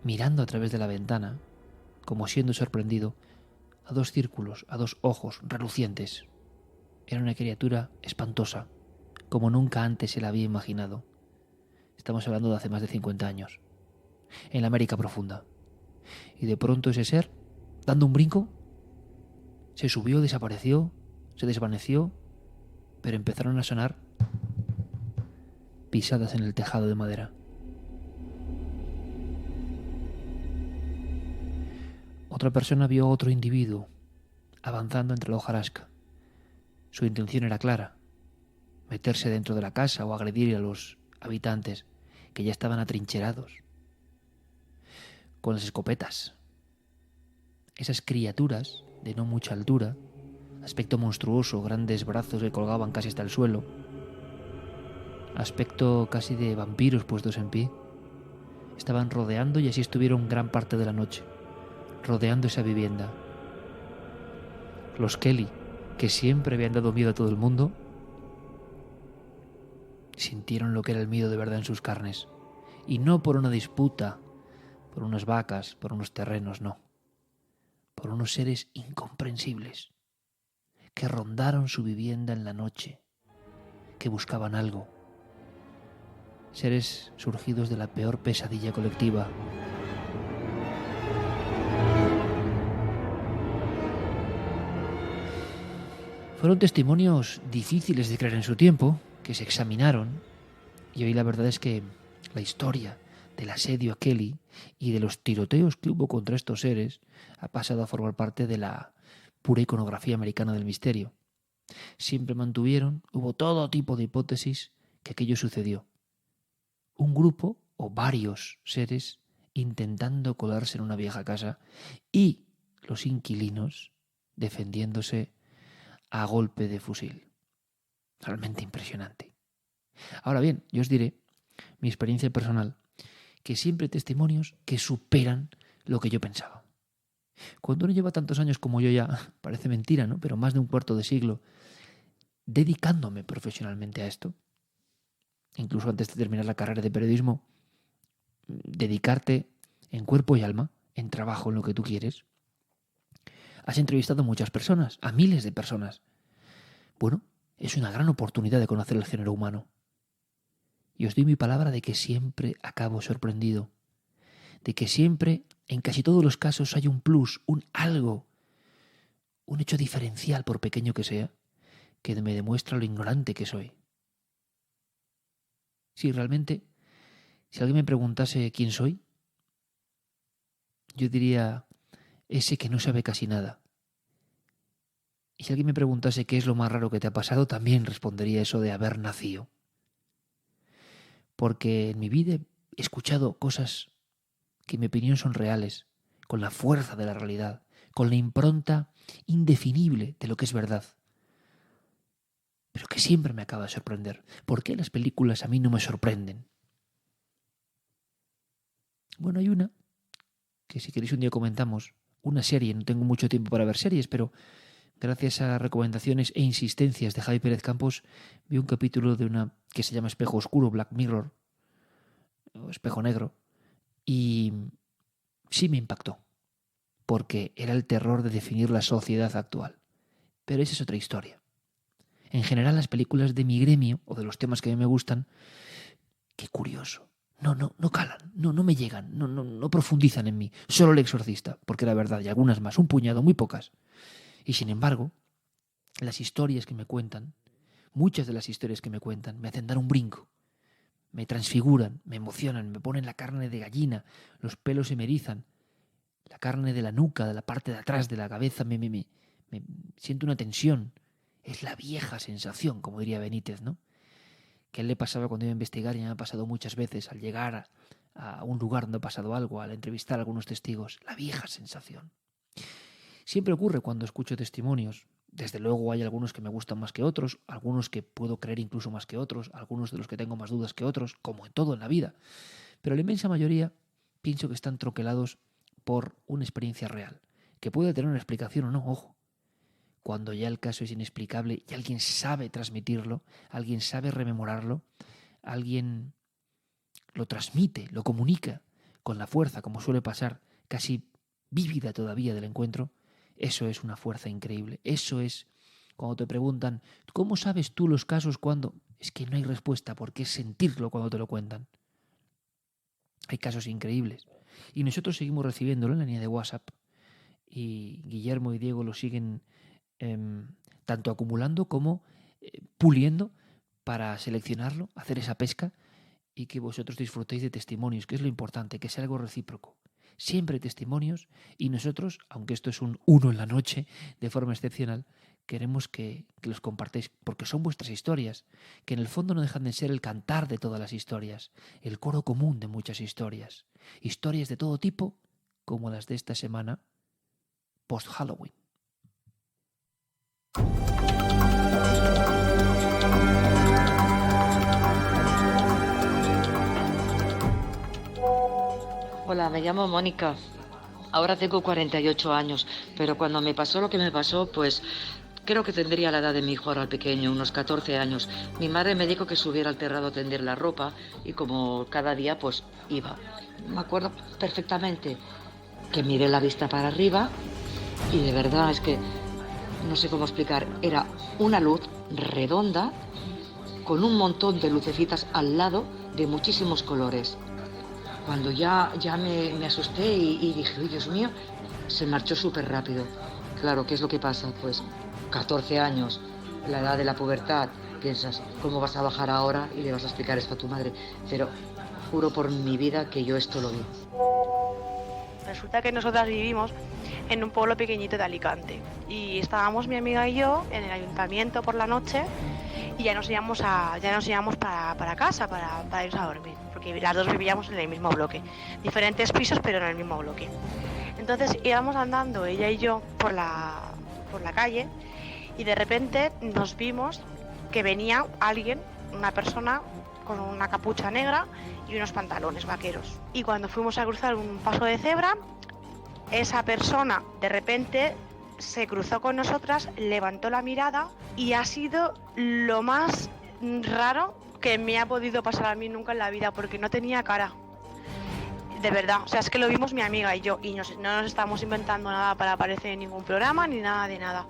mirando a través de la ventana, como siendo sorprendido, a dos círculos, a dos ojos relucientes. Era una criatura espantosa, como nunca antes se la había imaginado. Estamos hablando de hace más de 50 años, en la América profunda. Y de pronto ese ser, dando un brinco, se subió, desapareció, se desvaneció, pero empezaron a sonar pisadas en el tejado de madera. Otra persona vio a otro individuo avanzando entre la hojarasca. Su intención era clara: meterse dentro de la casa o agredir a los habitantes que ya estaban atrincherados con las escopetas. Esas criaturas de no mucha altura, aspecto monstruoso, grandes brazos que colgaban casi hasta el suelo, aspecto casi de vampiros puestos en pie, estaban rodeando, y así estuvieron gran parte de la noche, rodeando esa vivienda. Los Kelly, que siempre habían dado miedo a todo el mundo, sintieron lo que era el miedo de verdad en sus carnes. Y no por una disputa, por unas vacas, por unos terrenos, no. Por unos seres incomprensibles que rondaron su vivienda en la noche, que buscaban algo. Seres surgidos de la peor pesadilla colectiva. Fueron testimonios difíciles de creer en su tiempo, que se examinaron, y hoy la verdad es que la historia del asedio a Kelly y de los tiroteos que hubo contra estos seres ha pasado a formar parte de la pura iconografía americana del misterio. Siempre mantuvieron, hubo todo tipo de hipótesis que aquello sucedió. Un grupo o varios seres intentando colarse en una vieja casa y los inquilinos defendiéndose a golpe de fusil. Realmente impresionante. Ahora bien, yo os diré mi experiencia personal, que siempre hay testimonios que superan lo que yo pensaba. Cuando uno lleva tantos años como yo ya, parece mentira, ¿no? Pero más de un cuarto de siglo dedicándome profesionalmente a esto, incluso antes de terminar la carrera de periodismo, dedicarte en cuerpo y alma, en trabajo, en lo que tú quieres. Has entrevistado a muchas personas, a miles de personas. Bueno, es una gran oportunidad de conocer el género humano. Y os doy mi palabra de que siempre acabo sorprendido, de que siempre, en casi todos los casos, hay un plus, un algo, un hecho diferencial, por pequeño que sea, que me demuestra lo ignorante que soy. Sí, realmente, si alguien me preguntase quién soy, yo diría ese que no sabe casi nada. Y si alguien me preguntase qué es lo más raro que te ha pasado, también respondería eso de haber nacido. Porque en mi vida he escuchado cosas que en mi opinión son reales, con la fuerza de la realidad, con la impronta indefinible de lo que es verdad. Pero que siempre me acaba de sorprender. ¿Por qué las películas a mí no me sorprenden? Bueno, hay una que si queréis un día comentamos, una serie, no tengo mucho tiempo para ver series, pero gracias a recomendaciones e insistencias de Javi Pérez Campos, vi un capítulo de una que se llama Espejo Oscuro, Black Mirror, o Espejo Negro, y sí me impactó, porque era el terror de definir la sociedad actual. Pero esa es otra historia. En general, las películas de mi gremio, o de los temas que a mí me gustan, qué curioso. No calan, no me llegan, no profundizan en mí. Solo El Exorcista, porque la verdad, y algunas más, un puñado, muy pocas. Y sin embargo, las historias que me cuentan, muchas de las historias que me cuentan, me hacen dar un brinco. Me transfiguran, me emocionan, me ponen la carne de gallina, los pelos se me erizan, la carne de la nuca, de la parte de atrás de la cabeza, me siento una tensión. Es la vieja sensación, como diría Benítez, ¿no? Que a él le pasaba cuando iba a investigar, y me ha pasado muchas veces al llegar a un lugar donde ha pasado algo, al entrevistar a algunos testigos. La vieja sensación. Siempre ocurre cuando escucho testimonios. Desde luego hay algunos que me gustan más que otros, algunos que puedo creer incluso más que otros, algunos de los que tengo más dudas que otros, como en todo en la vida. Pero la inmensa mayoría pienso que están troquelados por una experiencia real, que puede tener una explicación o no, ojo. Cuando ya el caso es inexplicable y alguien sabe transmitirlo, alguien sabe rememorarlo, alguien lo transmite, lo comunica con la fuerza, como suele pasar, casi vívida todavía del encuentro, eso es una fuerza increíble. Eso es cuando te preguntan, ¿cómo sabes tú los casos cuando? Es que no hay respuesta, porque es sentirlo cuando te lo cuentan. Hay casos increíbles. Y nosotros seguimos recibiéndolo en la línea de WhatsApp. Y Guillermo y Diego lo siguen tanto acumulando como puliendo para seleccionarlo, hacer esa pesca y que vosotros disfrutéis de testimonios, que es lo importante, que sea algo recíproco. Siempre testimonios y nosotros, aunque esto es un uno en la noche de forma excepcional, queremos que los compartáis porque son vuestras historias, que en el fondo no dejan de ser el cantar de todas las historias, el coro común de muchas historias. Historias de todo tipo, como las de esta semana post-Halloween. Hola, me llamo Mónica. Ahora tengo 48 años, pero cuando me pasó lo que me pasó, pues creo que tendría la edad de mi hijo ahora el pequeño, unos 14 años. Mi madre me dijo que subiera al terrado a tender la ropa y como cada día, pues iba. Me acuerdo perfectamente que miré la vista para arriba y de verdad es que no sé cómo explicar. Era una luz redonda con un montón de lucecitas al lado de muchísimos colores. Cuando ya me asusté y dije, ¡ay, Dios mío! Se marchó súper rápido. Claro, ¿qué es lo que pasa? Pues 14 años, la edad de la pubertad, piensas, ¿cómo vas a bajar ahora y le vas a explicar esto a tu madre? Pero juro por mi vida que yo esto lo vi. Resulta que nosotras vivimos en un pueblo pequeñito de Alicante y estábamos mi amiga y yo en el ayuntamiento por la noche y ya nos íbamos para casa, para irnos a dormir, porque las dos vivíamos en el mismo bloque, diferentes pisos pero en el mismo bloque. Entonces íbamos andando ella y yo por la calle y de repente nos vimos que venía alguien, una persona con una capucha negra y unos pantalones vaqueros. Y cuando fuimos a cruzar un paso de cebra, esa persona de repente se cruzó con nosotras, levantó la mirada y ha sido lo más raro que me ha podido pasar a mí nunca en la vida, porque no tenía cara. De verdad, o sea, es que lo vimos mi amiga y yo y no nos estamos inventando nada para aparecer en ningún programa ni nada de nada.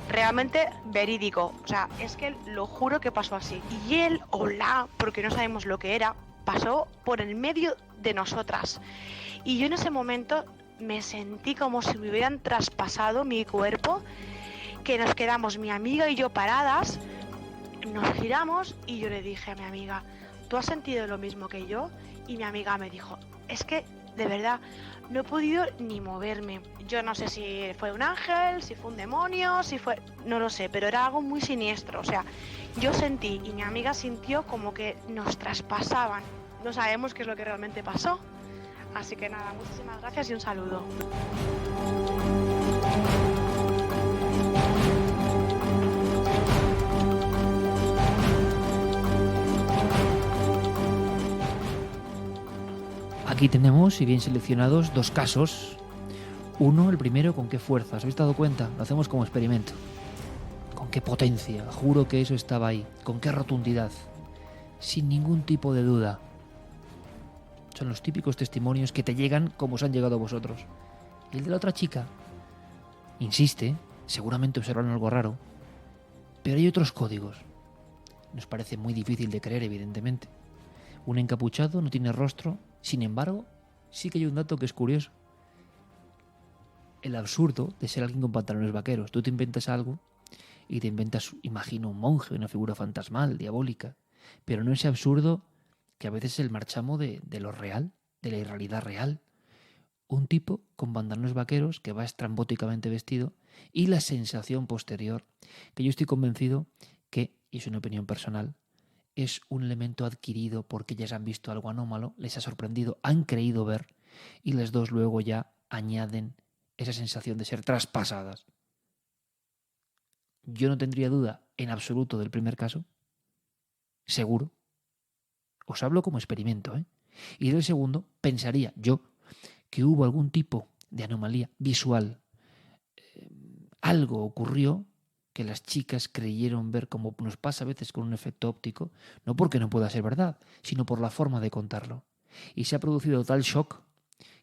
Realmente verídico, o sea, es que lo juro que pasó así. Y él o la, porque no sabemos lo que era, pasó por el medio de nosotras. Y yo en ese momento me sentí como si me hubieran traspasado mi cuerpo, que nos quedamos mi amiga y yo paradas, nos giramos y yo le dije a mi amiga, ¿tú has sentido lo mismo que yo? Y mi amiga me dijo, es que de verdad no he podido ni moverme. Yo no sé si fue un ángel, si fue un demonio, no lo sé, pero era algo muy siniestro. O sea, yo sentí y mi amiga sintió como que nos traspasaban. No sabemos qué es lo que realmente pasó. Así que nada, muchísimas gracias y un saludo. Aquí tenemos, y bien seleccionados, dos casos. Uno, el primero, ¿con qué fuerza? ¿Os habéis dado cuenta? Lo hacemos como experimento. ¿Con qué potencia? Juro que eso estaba ahí. ¿Con qué rotundidad? Sin ningún tipo de duda. Son los típicos testimonios que te llegan como os han llegado a vosotros. Y el de la otra chica insiste, seguramente observaron algo raro, pero hay otros códigos. Nos parece muy difícil de creer, evidentemente. Un encapuchado no tiene rostro, sin embargo, sí que hay un dato que es curioso. El absurdo de ser alguien con pantalones vaqueros. Tú te inventas algo y te inventas, imagino, un monje, una figura fantasmal, diabólica, pero no ese absurdo que a veces es el marchamo de lo real, de la irrealidad real. Un tipo con pantalones vaqueros que va estrambóticamente vestido y la sensación posterior, que yo estoy convencido que, y es una opinión personal, es un elemento adquirido porque ellas han visto algo anómalo, les ha sorprendido, han creído ver y las dos luego ya añaden esa sensación de ser traspasadas. Yo no tendría duda en absoluto del primer caso, seguro. Os hablo como experimento, ¿eh? Y del segundo, pensaría yo que hubo algún tipo de anomalía visual. Algo ocurrió que las chicas creyeron ver, como nos pasa a veces con un efecto óptico, no porque no pueda ser verdad, sino por la forma de contarlo. Y se ha producido tal shock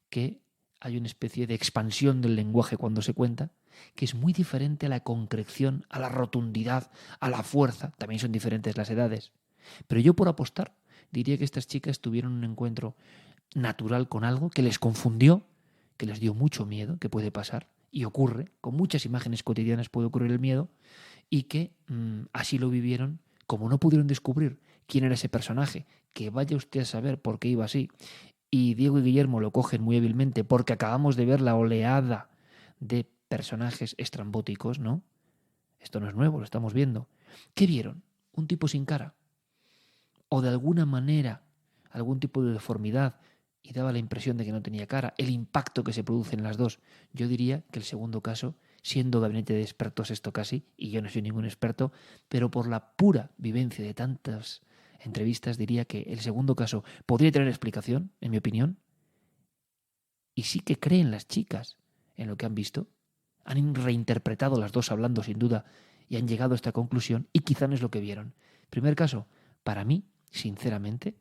que hay una especie de expansión del lenguaje cuando se cuenta, que es muy diferente a la concreción, a la rotundidad, a la fuerza. También son diferentes las edades. Pero yo, por apostar, diría que estas chicas tuvieron un encuentro natural con algo que les confundió, que les dio mucho miedo, que puede pasar, y ocurre, con muchas imágenes cotidianas puede ocurrir el miedo, y que así lo vivieron. Como no pudieron descubrir quién era ese personaje, que vaya usted a saber por qué iba así, y Diego y Guillermo lo cogen muy hábilmente porque acabamos de ver la oleada de personajes estrambóticos, ¿no? Esto no es nuevo, lo estamos viendo. ¿Qué vieron? Un tipo sin cara. O de alguna manera algún tipo de deformidad y daba la impresión de que no tenía cara. El impacto que se produce en las dos. Yo diría que el segundo caso, siendo gabinete de expertos esto casi, y yo no soy ningún experto, pero por la pura vivencia de tantas entrevistas diría que el segundo caso podría tener explicación, en mi opinión, y sí que creen las chicas en lo que han visto. Han reinterpretado las dos hablando sin duda y han llegado a esta conclusión y quizá no es lo que vieron. Primer caso, para mí, sinceramente,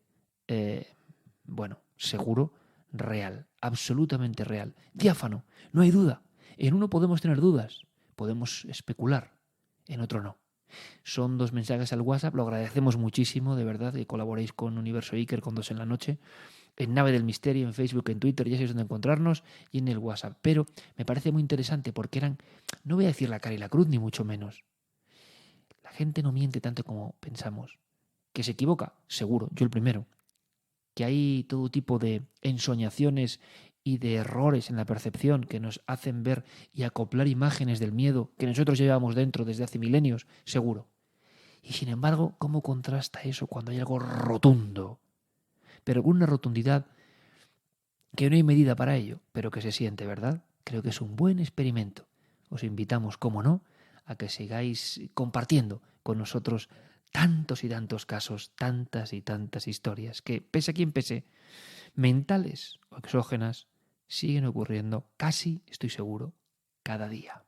seguro, real, absolutamente real, diáfano, no hay duda. En uno podemos tener dudas, podemos especular, en otro no. Son 2 mensajes al WhatsApp, lo agradecemos muchísimo, de verdad, que colaboréis con Universo Iker, con 2 en la noche, en Nave del Misterio, en Facebook, en Twitter, ya sabéis dónde encontrarnos, y en el WhatsApp. Pero me parece muy interesante porque eran, no voy a decir la cara y la cruz, ni mucho menos. La gente no miente tanto como pensamos. ¿Que se equivoca? Seguro, yo el primero. Que hay todo tipo de ensoñaciones y de errores en la percepción que nos hacen ver y acoplar imágenes del miedo que nosotros llevamos dentro desde hace milenios, seguro. Y sin embargo, ¿cómo contrasta eso cuando hay algo rotundo? Pero con una rotundidad que no hay medida para ello, pero que se siente, ¿verdad? Creo que es un buen experimento. Os invitamos, como no, a que sigáis compartiendo con nosotros tantos y tantos casos, tantas y tantas historias que, pese a quien pese, mentales o exógenas, siguen ocurriendo casi, estoy seguro, cada día.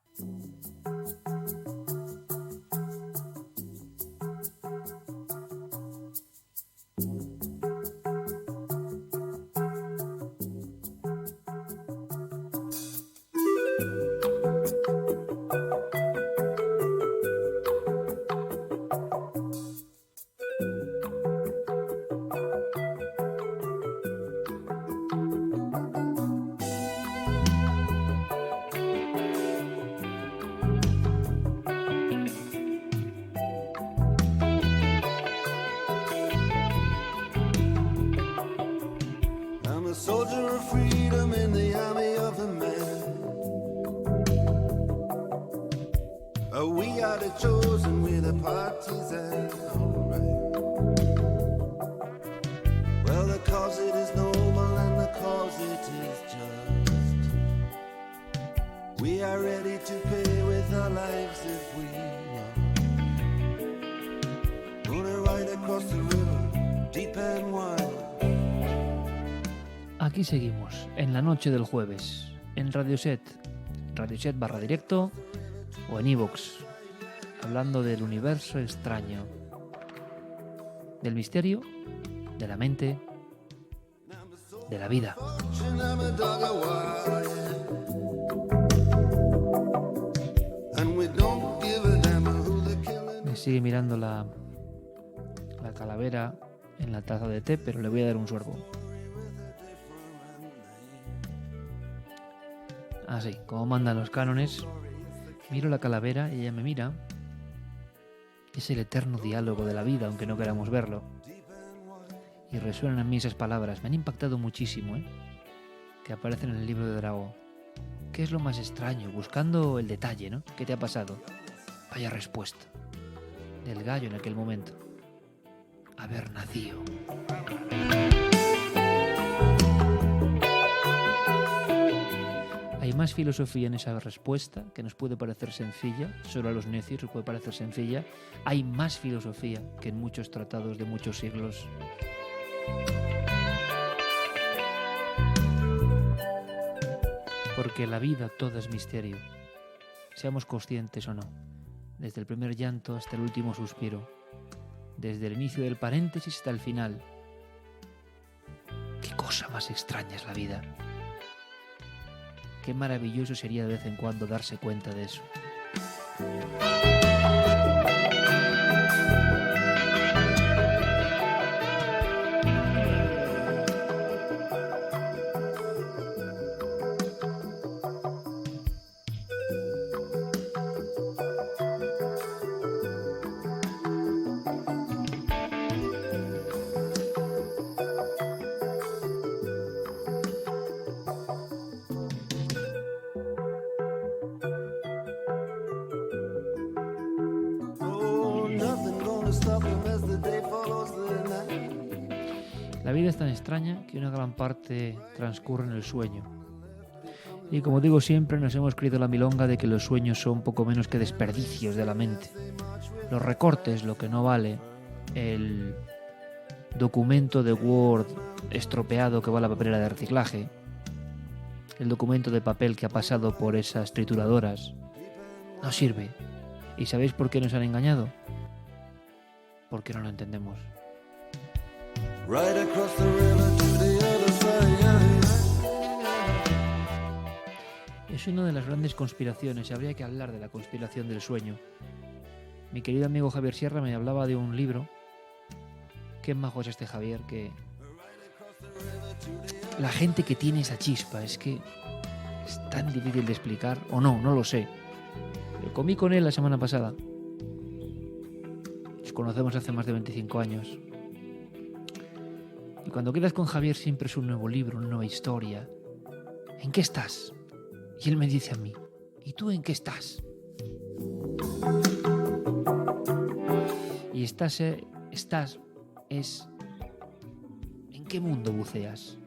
Aquí seguimos, en la noche del jueves, en Radioset /directo o en iVoox, hablando del universo extraño, del misterio, de la mente, de la vida. Me sigue mirando la calavera en la taza de té, pero le voy a dar un sorbo. Así, como mandan los cánones, miro la calavera y ella me mira. Es el eterno diálogo de la vida, aunque no queramos verlo. Y resuenan en mí esas palabras. Me han impactado muchísimo, que aparecen en el libro de Drago. ¿Qué es lo más extraño? Buscando el detalle, ¿no? ¿Qué te ha pasado? Vaya respuesta. Del gallo en aquel momento. Haber nacido. Hay más filosofía en esa respuesta, que nos puede parecer sencilla, solo a los necios nos puede parecer sencilla. Hay más filosofía que en muchos tratados de muchos siglos. Porque la vida toda es misterio, seamos conscientes o no, desde el primer llanto hasta el último suspiro, desde el inicio del paréntesis hasta el final. Qué cosa más extraña es la vida. Qué maravilloso sería de vez en cuando darse cuenta de eso. La vida es tan extraña que una gran parte transcurre en el sueño. Y como digo siempre, nos hemos creído la milonga de que los sueños son poco menos que desperdicios de la mente. Los recortes, lo que no vale, el documento de Word estropeado que va a la papelera de reciclaje, el documento de papel que ha pasado por esas trituradoras, no sirve. ¿Y sabéis por qué nos han engañado? Porque no lo entendemos. Es una de las grandes conspiraciones, y habría que hablar de la conspiración del sueño. Mi querido amigo Javier Sierra me hablaba de un libro. Qué majo es este Javier, que la gente que tiene esa chispa, es que es tan difícil de explicar, o no lo sé. Pero comí con él la semana pasada. Nos conocemos hace más de 25 años. Y cuando quedas con Javier siempre es un nuevo libro, una nueva historia. ¿En qué estás? Y él me dice a mí, ¿y tú en qué estás? Y estás es ¿en qué mundo buceas?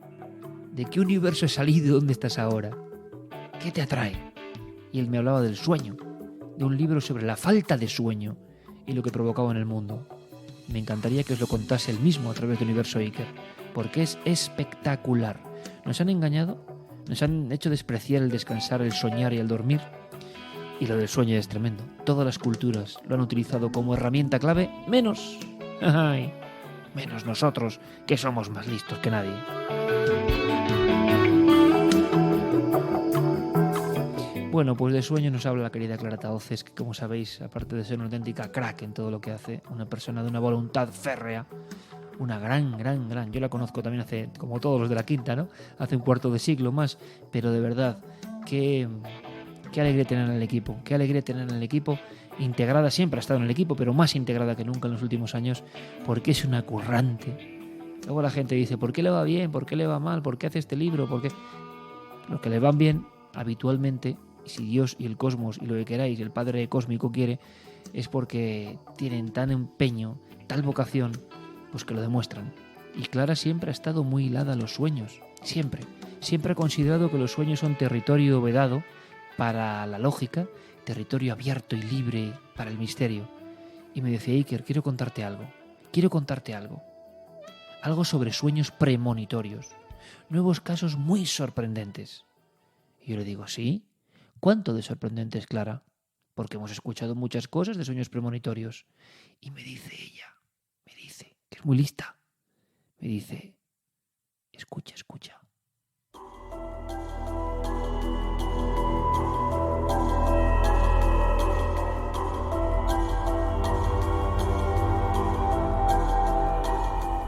¿De qué universo has salido y dónde estás ahora? ¿Qué te atrae? Y él me hablaba del sueño, de un libro sobre la falta de sueño y lo que provocaba en el mundo. Me encantaría que os lo contase él mismo a través de Universo Iker, porque es espectacular. Nos han engañado, nos han hecho despreciar el descansar, el soñar y el dormir. Y lo del sueño es tremendo. Todas las culturas lo han utilizado como herramienta clave, menos nosotros, que somos más listos que nadie. Bueno, pues de sueño nos habla la querida Clara Tahoces, que como sabéis, aparte de ser una auténtica crack en todo lo que hace, una persona de una voluntad férrea, una gran, yo la conozco también hace, como todos los de la quinta, ¿no? Hace un cuarto de siglo más, pero de verdad, qué alegría tener en el equipo, qué alegría tener en el equipo, integrada, siempre ha estado en el equipo, pero más integrada que nunca en los últimos años, porque es una currante. Luego la gente dice, ¿por qué le va bien? ¿Por qué le va mal? ¿Por qué hace este libro? ¿Por qué? Los que le van bien, habitualmente, y si Dios y el cosmos y lo que queráis, el Padre Cósmico quiere, es porque tienen tan empeño, tal vocación, pues que lo demuestran. Y Clara siempre ha estado muy hilada a los sueños, siempre ha considerado que los sueños son territorio vedado para la lógica, territorio abierto y libre para el misterio. Y me decía, Iker, quiero contarte algo, algo sobre sueños premonitorios, nuevos casos muy sorprendentes. Y yo le digo, ¿sí? ¿Cuánto de sorprendentes, Clara? Porque hemos escuchado muchas cosas de sueños premonitorios. Y me dice ella, que es muy lista, me dice, escucha.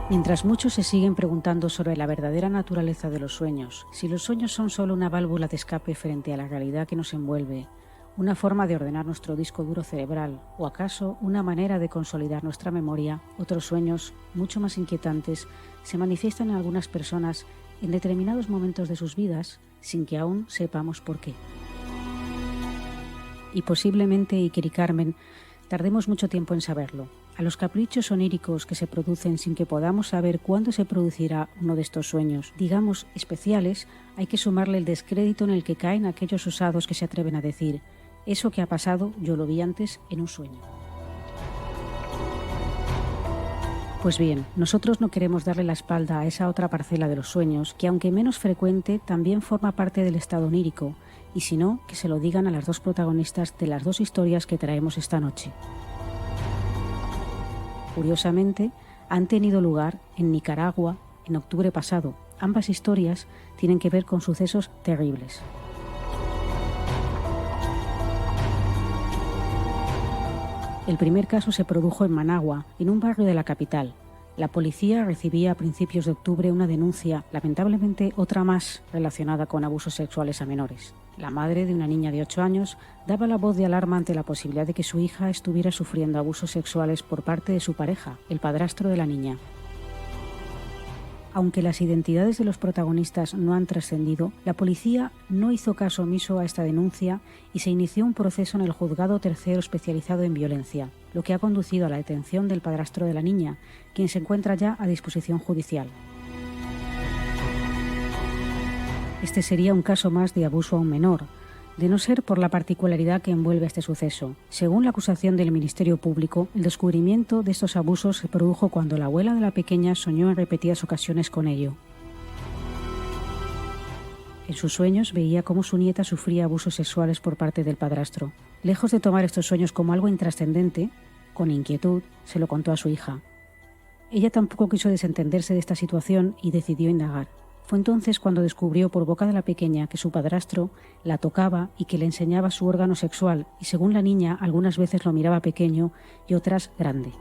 Mientras muchos se siguen preguntando sobre la verdadera naturaleza de los sueños, si los sueños son solo una válvula de escape frente a la realidad que nos envuelve, una forma de ordenar nuestro disco duro cerebral, o acaso una manera de consolidar nuestra memoria, otros sueños, mucho más inquietantes, se manifiestan en algunas personas en determinados momentos de sus vidas, sin que aún sepamos por qué. Y posiblemente, Iker y Carmen, tardemos mucho tiempo en saberlo, A los caprichos oníricos que se producen sin que podamos saber cuándo se producirá uno de estos sueños, digamos especiales, hay que sumarle el descrédito en el que caen aquellos osados que se atreven a decir: eso que ha pasado yo lo vi antes en un sueño. Pues bien, nosotros no queremos darle la espalda a esa otra parcela de los sueños, que aunque menos frecuente, también forma parte del estado onírico, y si no, que se lo digan a las dos protagonistas de las dos historias que traemos esta noche. Curiosamente, han tenido lugar en Nicaragua en octubre pasado. Ambas historias tienen que ver con sucesos terribles. El primer caso se produjo en Managua, en un barrio de la capital. La policía recibía a principios de octubre una denuncia, lamentablemente otra más relacionada con abusos sexuales a menores. La madre de una niña de 8 años daba la voz de alarma ante la posibilidad de que su hija estuviera sufriendo abusos sexuales por parte de su pareja, el padrastro de la niña. Aunque las identidades de los protagonistas no han trascendido, la policía no hizo caso omiso a esta denuncia y se inició un proceso en el Juzgado Tercero especializado en violencia, lo que ha conducido a la detención del padrastro de la niña, quien se encuentra ya a disposición judicial. Este sería un caso más de abuso a un menor, de no ser por la particularidad que envuelve este suceso. Según la acusación del Ministerio Público, el descubrimiento de estos abusos se produjo cuando la abuela de la pequeña soñó en repetidas ocasiones con ello. En sus sueños veía cómo su nieta sufría abusos sexuales por parte del padrastro. Lejos de tomar estos sueños como algo intrascendente, con inquietud se lo contó a su hija. Ella tampoco quiso desentenderse de esta situación y decidió indagar. Fue entonces cuando descubrió por boca de la pequeña que su padrastro la tocaba y que le enseñaba su órgano sexual, y según la niña algunas veces lo miraba pequeño y otras grande.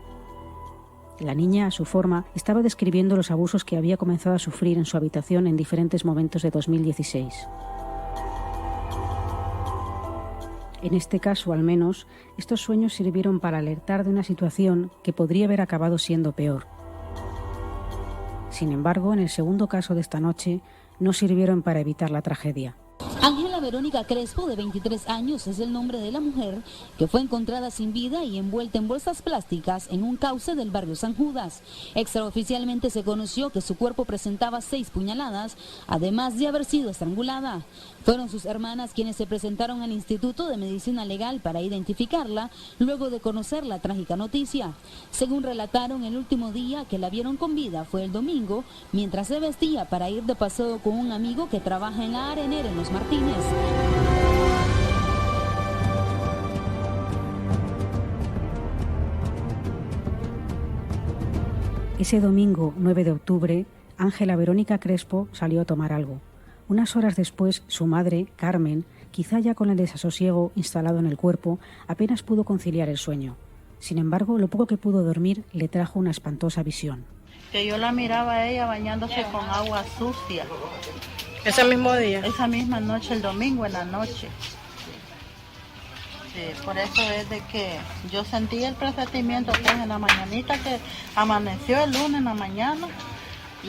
La niña, a su forma, estaba describiendo los abusos que había comenzado a sufrir en su habitación en diferentes momentos de 2016. En este caso, al menos, estos sueños sirvieron para alertar de una situación que podría haber acabado siendo peor. Sin embargo, en el segundo caso de esta noche, no sirvieron para evitar la tragedia. Ángela Verónica Crespo, de 23 años, es el nombre de la mujer que fue encontrada sin vida y envuelta en bolsas plásticas en un cauce del barrio San Judas. Extraoficialmente se conoció que su cuerpo presentaba 6 puñaladas, además de haber sido estrangulada. Fueron sus hermanas quienes se presentaron al Instituto de Medicina Legal para identificarla, luego de conocer la trágica noticia. Según relataron, el último día que la vieron con vida fue el domingo, mientras se vestía para ir de paseo con un amigo que trabaja en la arenera en Los Martínez. Ese domingo 9 de octubre, Ángela Verónica Crespo salió a tomar algo. Unas horas después, su madre, Carmen, quizá ya con el desasosiego instalado en el cuerpo, apenas pudo conciliar el sueño. Sin embargo, lo poco que pudo dormir le trajo una espantosa visión. Que yo la miraba a ella bañándose con agua sucia. ¿Ese mismo día? Esa misma noche, el domingo en la noche. Sí, por eso es de que yo sentí el presentimiento pues en la mañanita que amaneció el lunes en la mañana.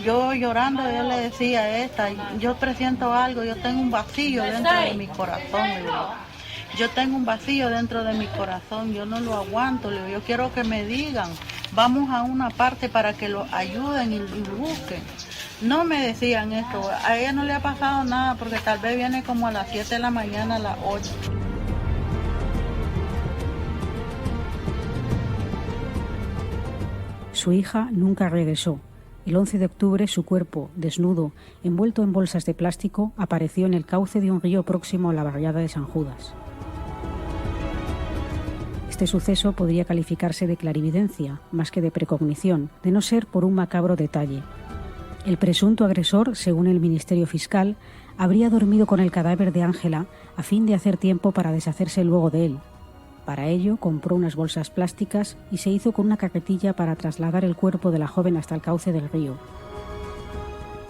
Yo llorando, yo le decía a esta, yo presiento algo, yo tengo un vacío dentro de mi corazón. Yo tengo un vacío dentro de mi corazón, yo no lo aguanto, yo quiero que me digan, vamos a una parte para que lo ayuden y busquen. No me decían esto, a ella no le ha pasado nada porque tal vez viene como a las 7 de la mañana, a las 8. Su hija nunca regresó. El 11 de octubre su cuerpo, desnudo, envuelto en bolsas de plástico, apareció en el cauce de un río próximo a la barriada de San Judas. Este suceso podría calificarse de clarividencia, más que de precognición, de no ser por un macabro detalle. El presunto agresor, según el Ministerio Fiscal, habría dormido con el cadáver de Ángela a fin de hacer tiempo para deshacerse luego de él. Para ello, compró unas bolsas plásticas y se hizo con una carretilla para trasladar el cuerpo de la joven hasta el cauce del río.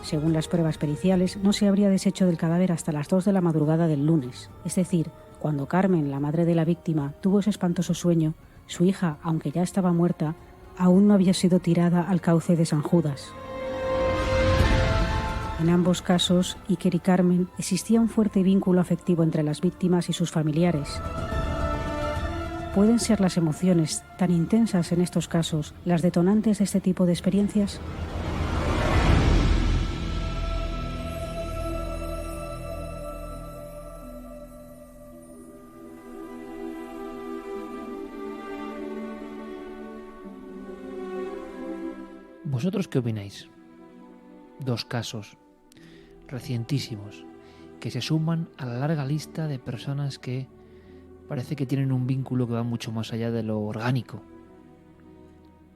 Según las pruebas periciales, no se habría deshecho del cadáver hasta las 2 de la madrugada del lunes. Es decir, cuando Carmen, la madre de la víctima, tuvo ese espantoso sueño, su hija, aunque ya estaba muerta, aún no había sido tirada al cauce de San Judas. En ambos casos, Iker y Carmen, existía un fuerte vínculo afectivo entre las víctimas y sus familiares. ¿Pueden ser las emociones tan intensas en estos casos las detonantes de este tipo de experiencias? ¿Vosotros qué opináis? 2 casos recientísimos que se suman a la larga lista de personas que parece que tienen un vínculo que va mucho más allá de lo orgánico.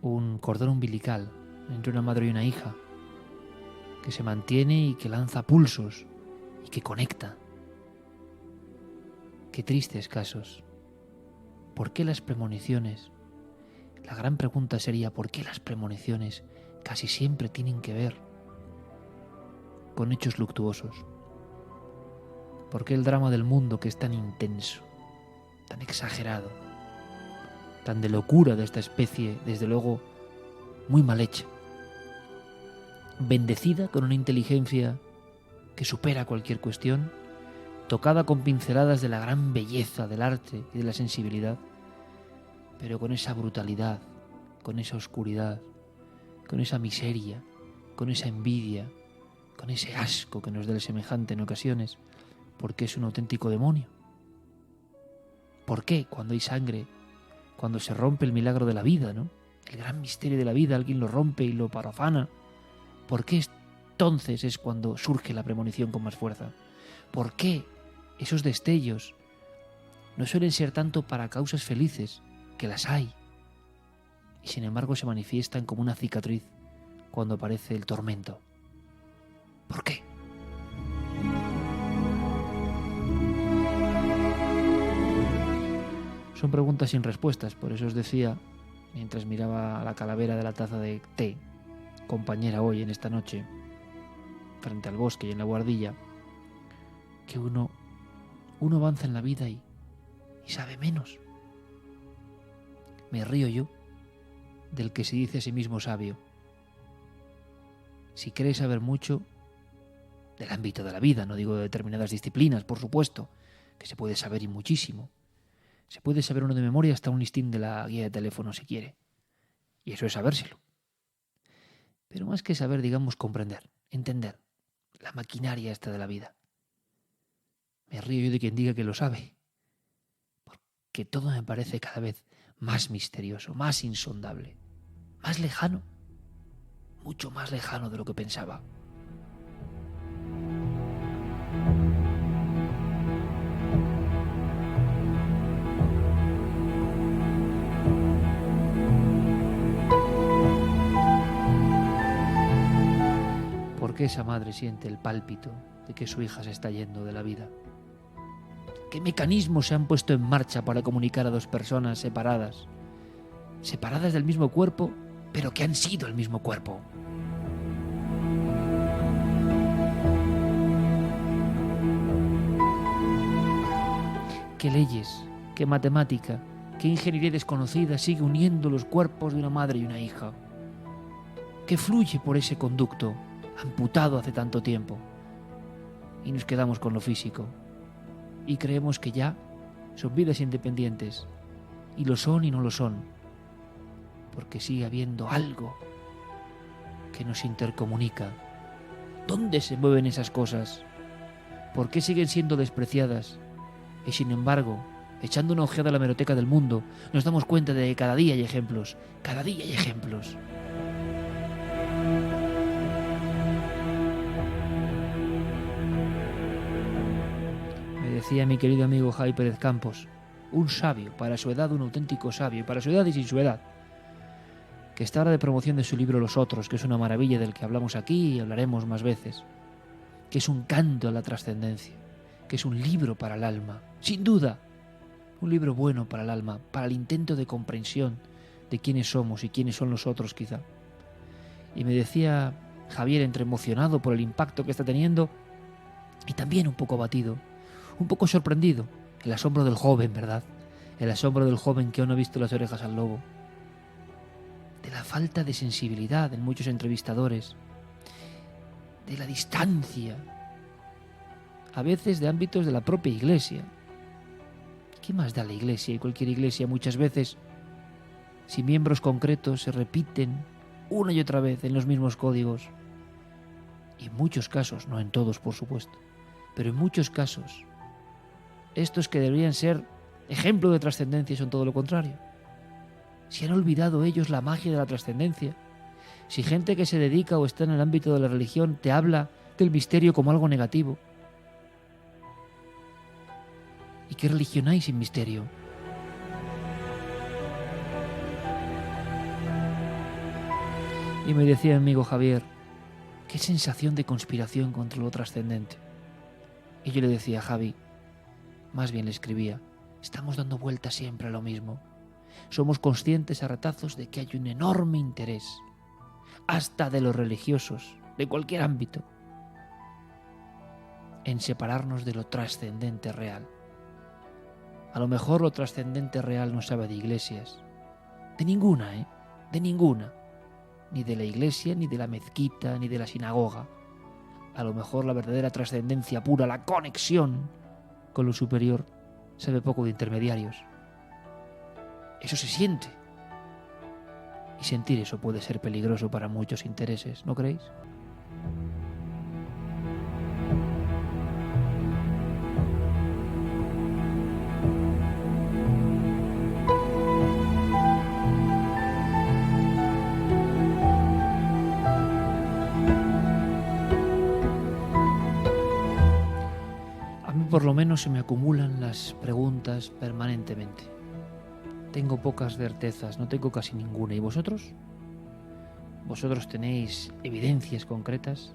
Un cordón umbilical entre una madre y una hija que se mantiene y que lanza pulsos y que conecta. Qué tristes casos. ¿Por qué las premoniciones? La gran pregunta sería ¿por qué las premoniciones casi siempre tienen que ver con hechos luctuosos? ¿Por qué el drama del mundo, que es tan intenso, tan exagerado, tan de locura de esta especie, desde luego muy mal hecha, bendecida con una inteligencia que supera cualquier cuestión, tocada con pinceladas de la gran belleza del arte y de la sensibilidad, pero con esa brutalidad, con esa oscuridad, con esa miseria, con esa envidia, con ese asco que nos da el semejante en ocasiones, porque es un auténtico demonio? ¿Por qué cuando hay sangre, cuando se rompe el milagro de la vida, ¿no? El gran misterio de la vida, alguien lo rompe y lo profana? ¿Por qué entonces es cuando surge la premonición con más fuerza? ¿Por qué esos destellos no suelen ser tanto para causas felices, que las hay, y sin embargo se manifiestan como una cicatriz cuando aparece el tormento? ¿Por qué? Son preguntas sin respuestas, por eso os decía, mientras miraba a la calavera de la taza de té, compañera hoy en esta noche, frente al bosque y en la guardilla, que uno avanza en la vida y sabe menos. Me río yo del que se dice a sí mismo sabio. Si queréis saber mucho del ámbito de la vida, no digo de determinadas disciplinas, por supuesto, que se puede saber y muchísimo. Se puede saber uno de memoria hasta un listín de la guía de teléfono si quiere. Y eso es sabérselo. Pero más que saber, digamos, comprender, entender la maquinaria esta de la vida. Me río yo de quien diga que lo sabe, porque todo me parece cada vez más misterioso, más insondable, más lejano, mucho más lejano de lo que pensaba. ¿Por qué esa madre siente el pálpito de que su hija se está yendo de la vida? ¿Qué mecanismos se han puesto en marcha para comunicar a 2 personas separadas del mismo cuerpo, pero que han sido el mismo cuerpo? ¿Qué leyes, qué matemática, qué ingeniería desconocida sigue uniendo los cuerpos de una madre y una hija? ¿Qué fluye por ese conducto amputado hace tanto tiempo? Y nos quedamos con lo físico. Y creemos que ya son vidas independientes. Y lo son y no lo son. Porque sigue habiendo algo que nos intercomunica. ¿Dónde se mueven esas cosas? ¿Por qué siguen siendo despreciadas? Y sin embargo, echando una ojeada a la hemeroteca del mundo, nos damos cuenta de que cada día hay ejemplos. Cada día hay ejemplos. Decía mi querido amigo Javi Pérez Campos, un sabio, para su edad un auténtico sabio, y para su edad y sin su edad, que está ahora de promoción de su libro Los Otros, que es una maravilla del que hablamos aquí y hablaremos más veces, que es un canto a la trascendencia, que es un libro para el alma, sin duda, un libro bueno para el alma, para el intento de comprensión de quiénes somos y quiénes son los otros quizá. Y me decía Javier, entre emocionado por el impacto que está teniendo y también un poco abatido, un poco sorprendido, el asombro del joven, ¿verdad? El asombro del joven que aún no ha visto las orejas al lobo. De la falta de sensibilidad en muchos entrevistadores. De la distancia. A veces de ámbitos de la propia Iglesia. ¿qué más da la Iglesia y cualquier iglesia muchas veces si miembros concretos se repiten una y otra vez en los mismos códigos? Y en muchos casos, no en todos por supuesto, pero en muchos casos, estos que deberían ser ejemplo de trascendencia son todo lo contrario. Si han olvidado ellos la magia de la trascendencia, si gente que se dedica o está en el ámbito de la religión te habla del misterio como algo negativo. ¿Y qué religión hay sin misterio? Y me decía mi amigo Javier, qué sensación de conspiración contra lo trascendente. Y yo le decía a Javi, más bien le escribía, estamos dando vueltas siempre a lo mismo. Somos conscientes a retazos de que hay un enorme interés, hasta de los religiosos, de cualquier ámbito, en separarnos de lo trascendente real. A lo mejor lo trascendente real no sabe de iglesias, de ninguna, de ninguna, ni de la iglesia, ni de la mezquita, ni de la sinagoga. A lo mejor la verdadera trascendencia pura, la conexión con lo superior, sabe poco de intermediarios. Eso se siente. Y sentir eso puede ser peligroso para muchos intereses, ¿no creéis? A mí por lo menos se me acumulan las preguntas permanentemente. Tengo pocas certezas, no tengo casi ninguna. ¿Y vosotros? ¿Vosotros tenéis evidencias concretas?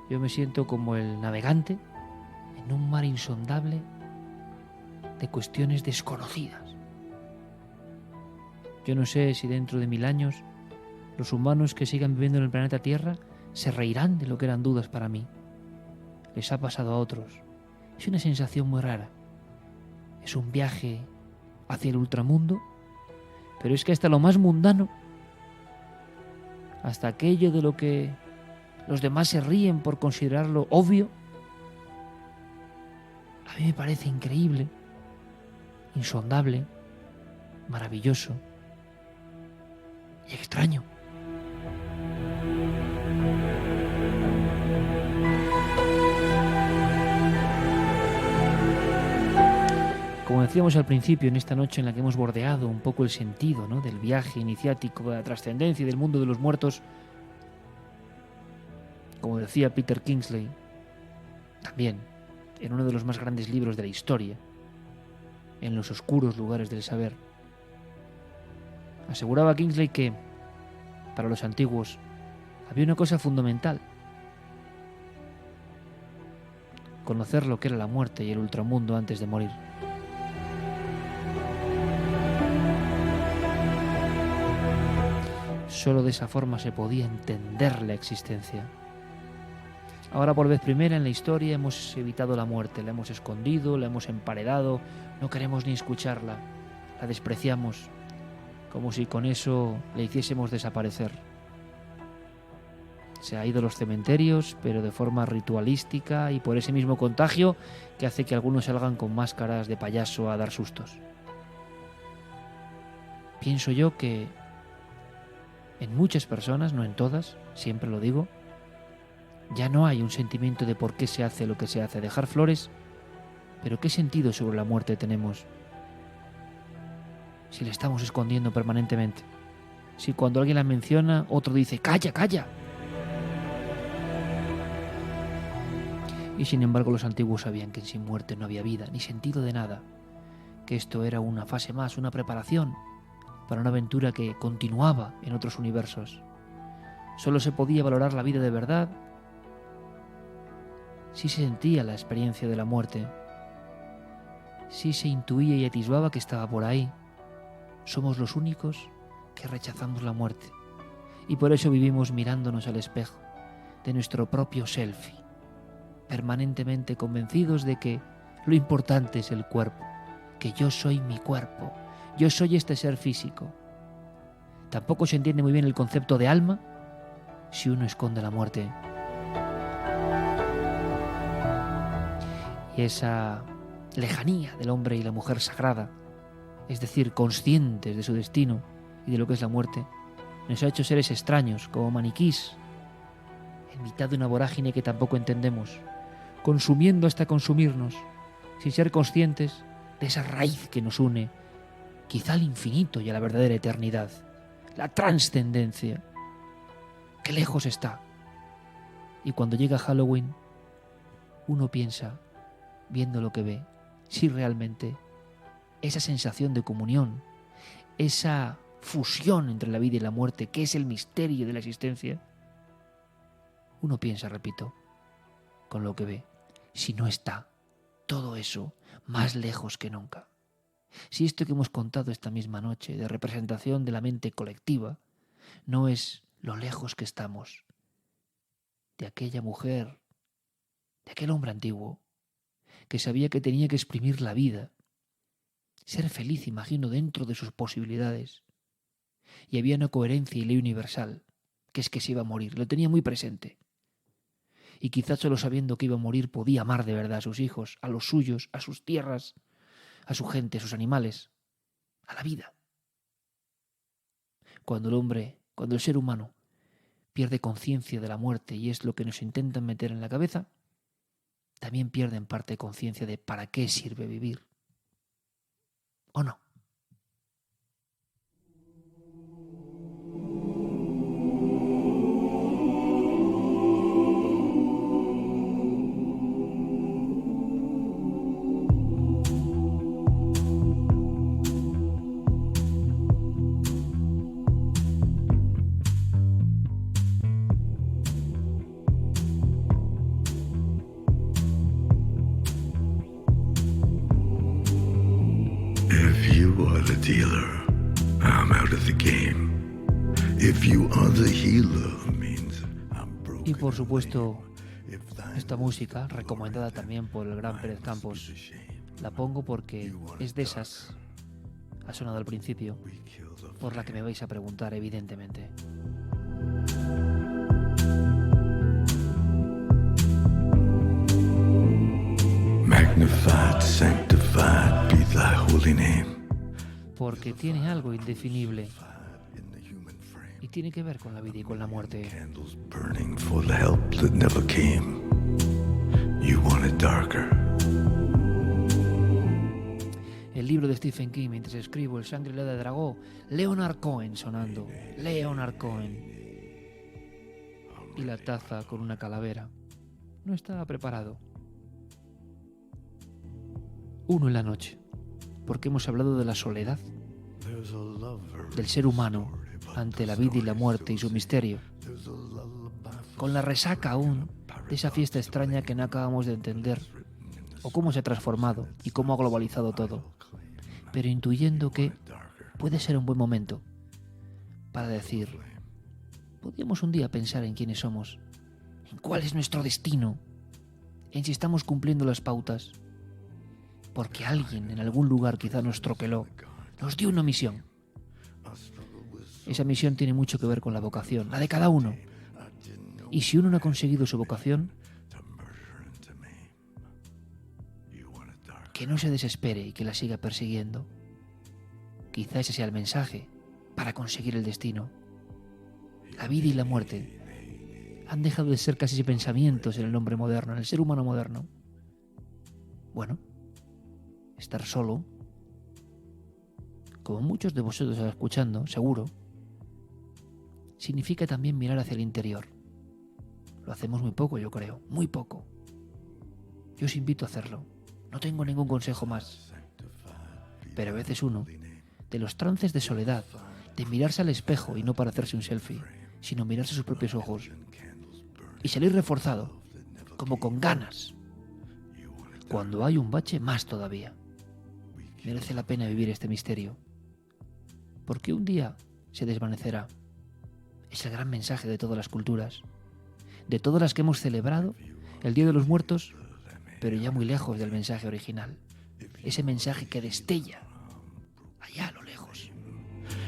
Yo me siento como el navegante en un mar insondable de cuestiones desconocidas. Yo no sé si dentro de 1000 años los humanos que sigan viviendo en el planeta Tierra se reirán de lo que eran dudas para mí. Les ha pasado a otros. Es una sensación muy rara. Es un viaje hacia el ultramundo, pero es que hasta lo más mundano, hasta aquello de lo que los demás se ríen por considerarlo obvio, a mí me parece increíble, insondable, maravilloso y extraño. Como decíamos al principio, en esta noche en la que hemos bordeado un poco el sentido, ¿no?, del viaje iniciático de la trascendencia y del mundo de los muertos, como decía Peter Kingsley, también en uno de los más grandes libros de la historia, En los oscuros lugares del saber, aseguraba Kingsley que, para los antiguos, había una cosa fundamental: conocer lo que era la muerte y el ultramundo antes de morir. Solo de esa forma se podía entender la existencia. Ahora, por vez primera en la historia, hemos evitado la muerte, la hemos escondido, la hemos emparedado, no queremos ni escucharla, la despreciamos, como si con eso la hiciésemos desaparecer. Se ha ido a los cementerios, pero de forma ritualística y por ese mismo contagio que hace que algunos salgan con máscaras de payaso a dar sustos. Pienso yo que en muchas personas, no en todas, siempre lo digo, ya no hay un sentimiento de por qué se hace lo que se hace. Dejar flores, pero ¿qué sentido sobre la muerte tenemos si la estamos escondiendo permanentemente? Si cuando alguien la menciona, otro dice ¡calla, calla! Y sin embargo los antiguos sabían que sin muerte no había vida, ni sentido de nada, que esto era una fase más, una preparación para una aventura que continuaba en otros universos. Solo se podía valorar la vida de verdad si se sentía la experiencia de la muerte, si se intuía y atisbaba que estaba por ahí. Somos los únicos que rechazamos la muerte y por eso vivimos mirándonos al espejo de nuestro propio selfie, permanentemente convencidos de que lo importante es el cuerpo, que yo soy mi cuerpo, yo soy este ser físico. Tampoco se entiende muy bien el concepto de alma si uno esconde la muerte. Y esa lejanía del hombre y la mujer sagrada, es decir, conscientes de su destino y de lo que es la muerte, nos ha hecho seres extraños, como maniquís, en mitad de una vorágine que tampoco entendemos, consumiendo hasta consumirnos, sin ser conscientes de esa raíz que nos une, quizá al infinito y a la verdadera eternidad, la trascendencia. ¡Qué lejos está! Y cuando llega Halloween, uno piensa, viendo lo que ve, si realmente esa sensación de comunión, esa fusión entre la vida y la muerte, que es el misterio de la existencia, uno piensa, repito, con lo que ve, si no está todo eso más lejos que nunca. Si esto que hemos contado esta misma noche de representación de la mente colectiva no es lo lejos que estamos de aquella mujer, de aquel hombre antiguo, que sabía que tenía que exprimir la vida, ser feliz, imagino, dentro de sus posibilidades. Y había una coherencia y ley universal, que es que se iba a morir, lo tenía muy presente. Y quizás solo sabiendo que iba a morir podía amar de verdad a sus hijos, a los suyos, a sus tierras, a su gente, a sus animales, a la vida. Cuando el ser humano pierde conciencia de la muerte y es lo que nos intentan meter en la cabeza, también pierde en parte conciencia de para qué sirve vivir. ¿O no? If you are the dealer, I'm out of the game. If you are the healer, means I'm broken. Y por supuesto, esta música, recomendada también por el gran Pérez Campos, la pongo porque es de esas, ha sonado al principio, por la que me vais a preguntar, evidentemente. Magnified, sanctified be thy holy name. Porque tiene algo indefinible y tiene que ver con la vida y con la muerte. Burning for the help that never came. You want it darker. El libro de Stephen King, mientras escribo El Shangri-La de Dragó, Leonard Cohen sonando. Leonard Cohen. Y la taza con una calavera. No estaba preparado. 1 en la noche, porque hemos hablado de la soledad, del ser humano ante la vida y la muerte y su misterio, con la resaca aún de esa fiesta extraña que no acabamos de entender, o cómo se ha transformado y cómo ha globalizado todo, pero intuyendo que puede ser un buen momento para decir, podríamos un día pensar en quiénes somos, en cuál es nuestro destino, en si estamos cumpliendo las pautas, porque alguien en algún lugar quizá nos troqueló, nos dio una misión. Esa misión tiene mucho que ver con la vocación, la de cada uno. Y si uno no ha conseguido su vocación, que no se desespere y que la siga persiguiendo. Quizá ese sea el mensaje para conseguir el destino. La vida y la muerte han dejado de ser casi pensamientos en el hombre moderno, en el ser humano moderno. Bueno, estar solo, como muchos de vosotros están escuchando, seguro, significa también mirar hacia el interior. Lo hacemos muy poco, yo creo, muy poco. Yo os invito a hacerlo. No tengo ningún consejo más. Pero a veces uno, de los trances de soledad, de mirarse al espejo y no para hacerse un selfie, sino mirarse sus propios ojos, y salir reforzado, como con ganas. Cuando hay un bache, más todavía. Merece la pena vivir este misterio, porque un día se desvanecerá. Es el gran mensaje de todas las culturas, de todas las que hemos celebrado el Día de los Muertos, pero ya muy lejos del mensaje original, ese mensaje que destella allá a lo lejos.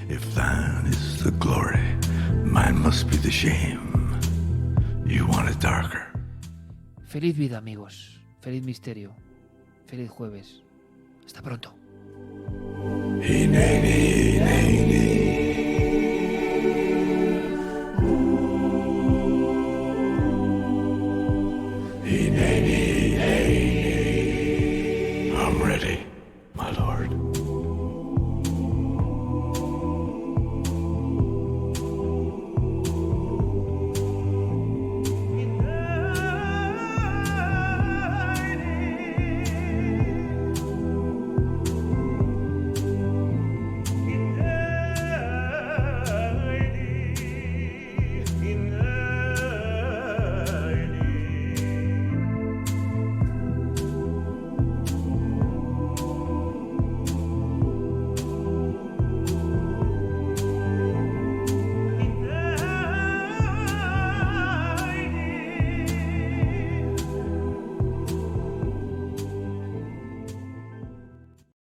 If thine is the glory, mine must be the shame. You want it darker. Feliz vida, amigos, feliz misterio, Feliz jueves. Hasta pronto. Hineni